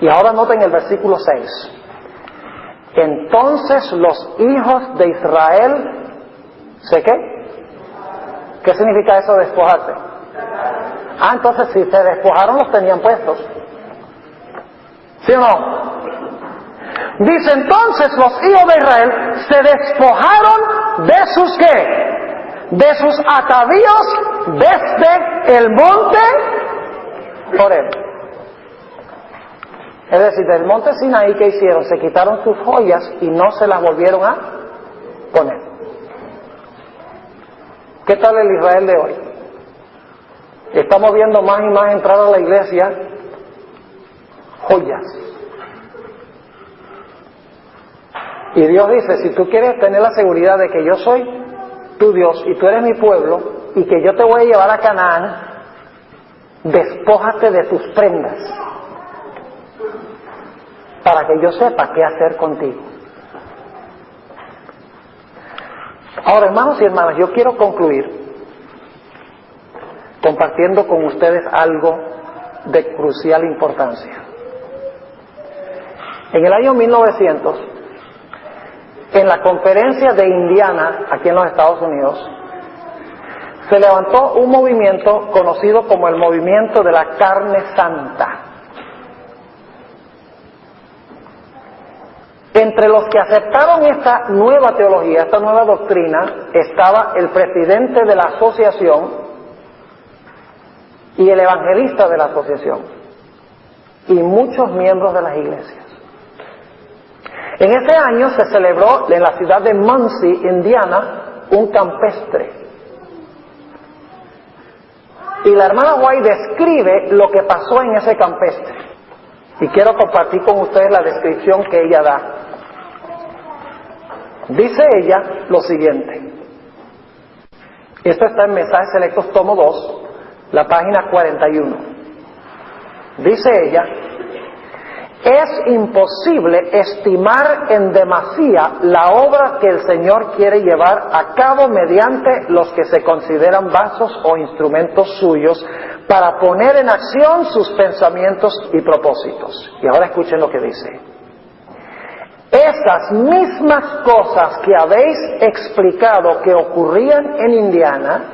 Y ahora noten el versículo 6. Entonces los hijos de Israel, ¿sé qué? ¿Qué significa eso, despojarse? Entonces si se despojaron los tenían puestos. ¿Sí o no? Dice, entonces los hijos de Israel se despojaron de sus ¿qué? De sus atavíos desde el monte Horeb. Es decir, del monte Sinaí, ¿qué hicieron? Se quitaron sus joyas y no se las volvieron a poner. ¿Qué tal el Israel de hoy? Estamos viendo más y más entrar a la iglesia joyas. Y Dios dice, si tú quieres tener la seguridad de que yo soy tu Dios y tú eres mi pueblo y que yo te voy a llevar a Canaán, despójate de tus prendas para que yo sepa qué hacer contigo. Ahora, hermanos y hermanas, yo quiero concluir compartiendo con ustedes algo de crucial importancia. En el año 1900, en la conferencia de Indiana, aquí en los Estados Unidos, se levantó un movimiento conocido como el movimiento de la carne santa. Entre los que aceptaron esta nueva teología, esta nueva doctrina, estaba el presidente de la asociación y el evangelista de la asociación, y muchos miembros de las iglesias. En ese año se celebró en la ciudad de Muncie, Indiana, un campestre. Y la hermana White describe lo que pasó en ese campestre. Y quiero compartir con ustedes la descripción que ella da. Dice ella lo siguiente. Esto está en Mensajes Selectos, tomo 2, la página 41. Dice ella, es imposible estimar en demasía la obra que el Señor quiere llevar a cabo mediante los que se consideran vasos o instrumentos suyos para poner en acción sus pensamientos y propósitos. Y ahora escuchen lo que dice. Esas mismas cosas que habéis explicado que ocurrían en Indiana,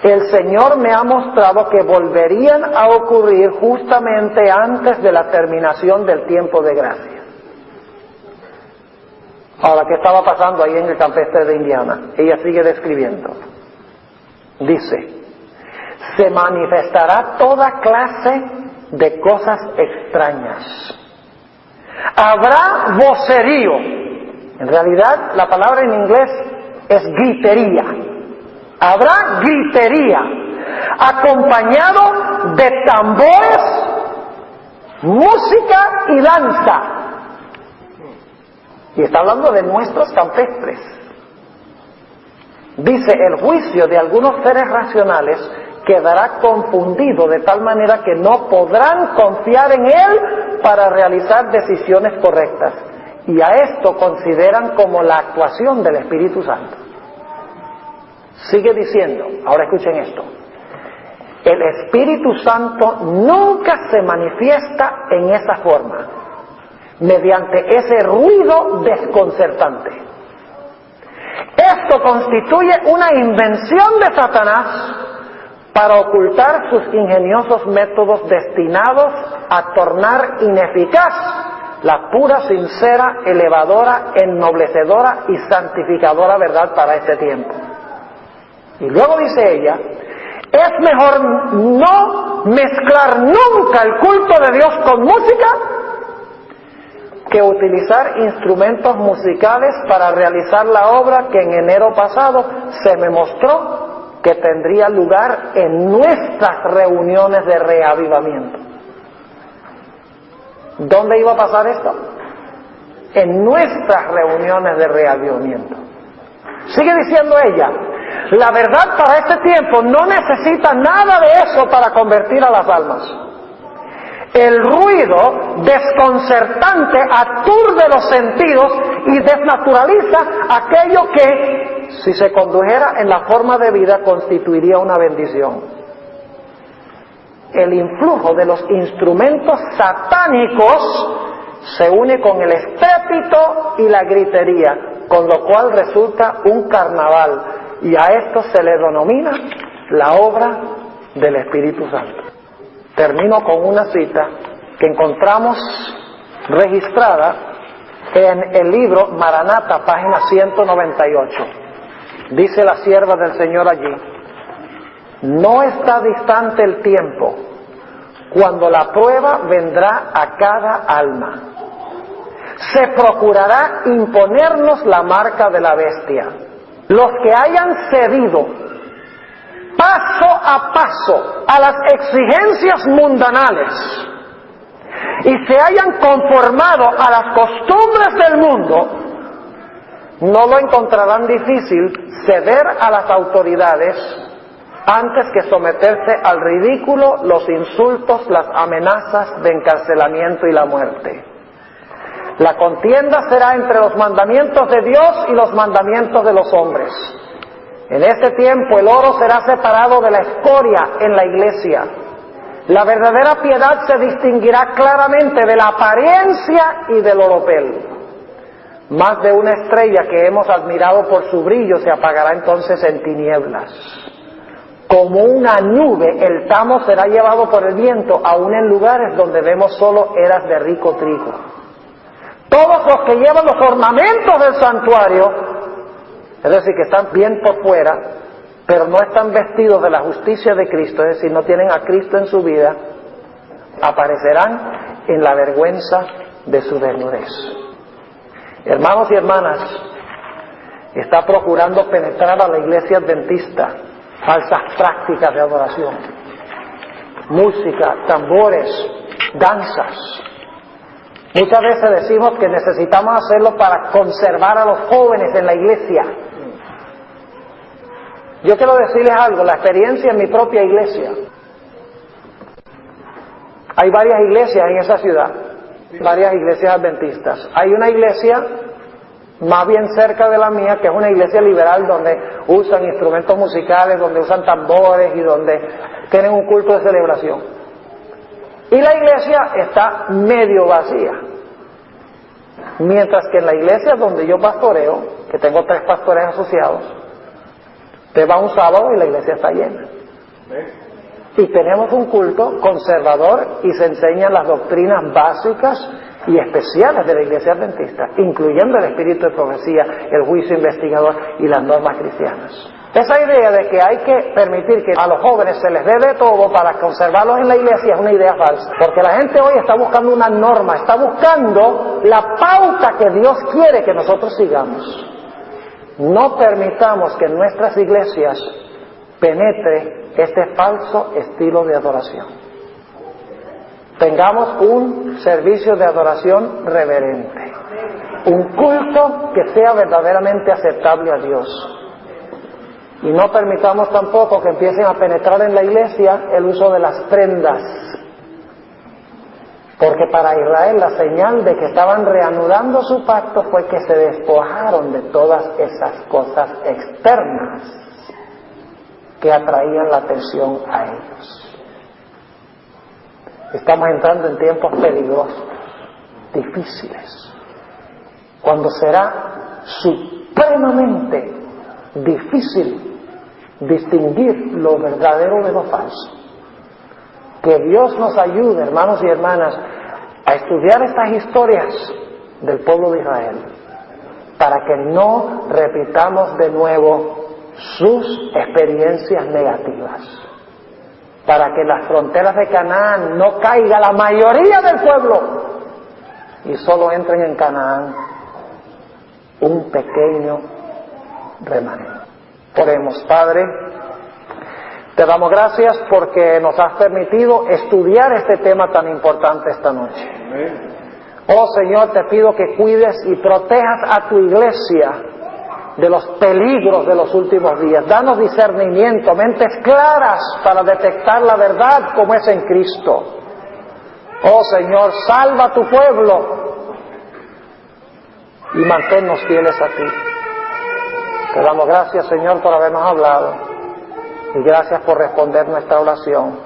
el Señor me ha mostrado que volverían a ocurrir justamente antes de la terminación del tiempo de gracia. Ahora, ¿qué estaba pasando ahí en el campestre de Indiana? Ella sigue describiendo. Dice, se manifestará toda clase de cosas extrañas. Habrá vocerío. En realidad, la palabra en inglés es gritería. Habrá gritería, acompañado de tambores, música y danza. Y está hablando de nuestros campestres. Dice, el juicio de algunos seres racionales quedará confundido de tal manera que no podrán confiar en él para realizar decisiones correctas. Y a esto consideran como la actuación del Espíritu Santo. Sigue diciendo, ahora escuchen esto, el Espíritu Santo nunca se manifiesta en esa forma, mediante ese ruido desconcertante. Esto constituye una invención de Satanás para ocultar sus ingeniosos métodos destinados a tornar ineficaz la pura, sincera, elevadora, ennoblecedora y santificadora verdad para este tiempo. Y luego dice ella, es mejor no mezclar nunca el culto de Dios con música que utilizar instrumentos musicales para realizar la obra que en enero pasado se me mostró que tendría lugar en nuestras reuniones de reavivamiento. ¿Dónde iba a pasar esto? En nuestras reuniones de reavivamiento. Sigue diciendo ella, la verdad para este tiempo no necesita nada de eso para convertir a las almas. El ruido desconcertante aturde los sentidos y desnaturaliza aquello que, si se condujera en la forma de vida, constituiría una bendición. El influjo de los instrumentos satánicos se une con el estrépito y la gritería, con lo cual resulta un carnaval, y a esto se le denomina la obra del Espíritu Santo. Termino con una cita que encontramos registrada en el libro Maranata, página 198. Dice la sierva del Señor allí, no está distante el tiempo cuando la prueba vendrá a cada alma. Se procurará imponernos la marca de la bestia. Los que hayan cedido paso a paso a las exigencias mundanales y se hayan conformado a las costumbres del mundo, no lo encontrarán difícil ceder a las autoridades antes que someterse al ridículo, los insultos, las amenazas de encarcelamiento y la muerte. La contienda será entre los mandamientos de Dios y los mandamientos de los hombres. En este tiempo el oro será separado de la escoria en la iglesia. La verdadera piedad se distinguirá claramente de la apariencia y del oropel. Más de una estrella que hemos admirado por su brillo se apagará entonces en tinieblas. Como una nube el tamo será llevado por el viento, aun en lugares donde vemos solo eras de rico trigo. Todos los que llevan los ornamentos del santuario, es decir, que están bien por fuera, pero no están vestidos de la justicia de Cristo, es decir, no tienen a Cristo en su vida, aparecerán en la vergüenza de su desnudez. Hermanos y hermanas, está procurando penetrar a la iglesia adventista falsas prácticas de adoración, música, tambores, danzas. Muchas veces decimos que necesitamos hacerlo para conservar a los jóvenes en la iglesia. Yo quiero decirles algo, la experiencia en mi propia iglesia. Hay varias iglesias en esa ciudad, varias iglesias adventistas. Hay una iglesia más bien cerca de la mía, que es una iglesia liberal donde usan instrumentos musicales, donde usan tambores y donde tienen un culto de celebración. Y la iglesia está medio vacía. Mientras que en la iglesia donde yo pastoreo, que tengo 3 pastores asociados, te va un sábado y la iglesia está llena. Y tenemos un culto conservador y se enseñan las doctrinas básicas y especiales de la Iglesia Adventista, incluyendo el espíritu de profecía, el juicio investigador y las normas cristianas. Esa idea de que hay que permitir que a los jóvenes se les dé de todo para conservarlos en la iglesia es una idea falsa, porque la gente hoy está buscando una norma, está buscando la pauta que Dios quiere que nosotros sigamos. No permitamos que en nuestras iglesias penetre este falso estilo de adoración. Tengamos un servicio de adoración reverente, un culto que sea verdaderamente aceptable a Dios. Y no permitamos tampoco que empiecen a penetrar en la iglesia el uso de las prendas. Porque para Israel la señal de que estaban reanudando su pacto fue que se despojaron de todas esas cosas externas que atraían la atención a ellos. Estamos entrando en tiempos peligrosos, difíciles, cuando será supremamente difícil distinguir lo verdadero de lo falso. Que Dios nos ayude, hermanos y hermanas, a estudiar estas historias del pueblo de Israel, para que no repitamos de nuevo sus experiencias negativas, para que en las fronteras de Canaán no caiga la mayoría del pueblo y solo entren en Canaán un pequeño remanente. Oremos. Padre, te damos gracias porque nos has permitido estudiar este tema tan importante esta noche. Oh Señor, te pido que cuides y protejas a tu iglesia de los peligros de los últimos días. Danos discernimiento, mentes claras para detectar la verdad como es en Cristo. Oh Señor, salva a tu pueblo y manténnos fieles a ti. Te damos gracias, Señor, por habernos hablado y gracias por responder nuestra oración.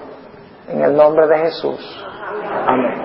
En el nombre de Jesús. Amén.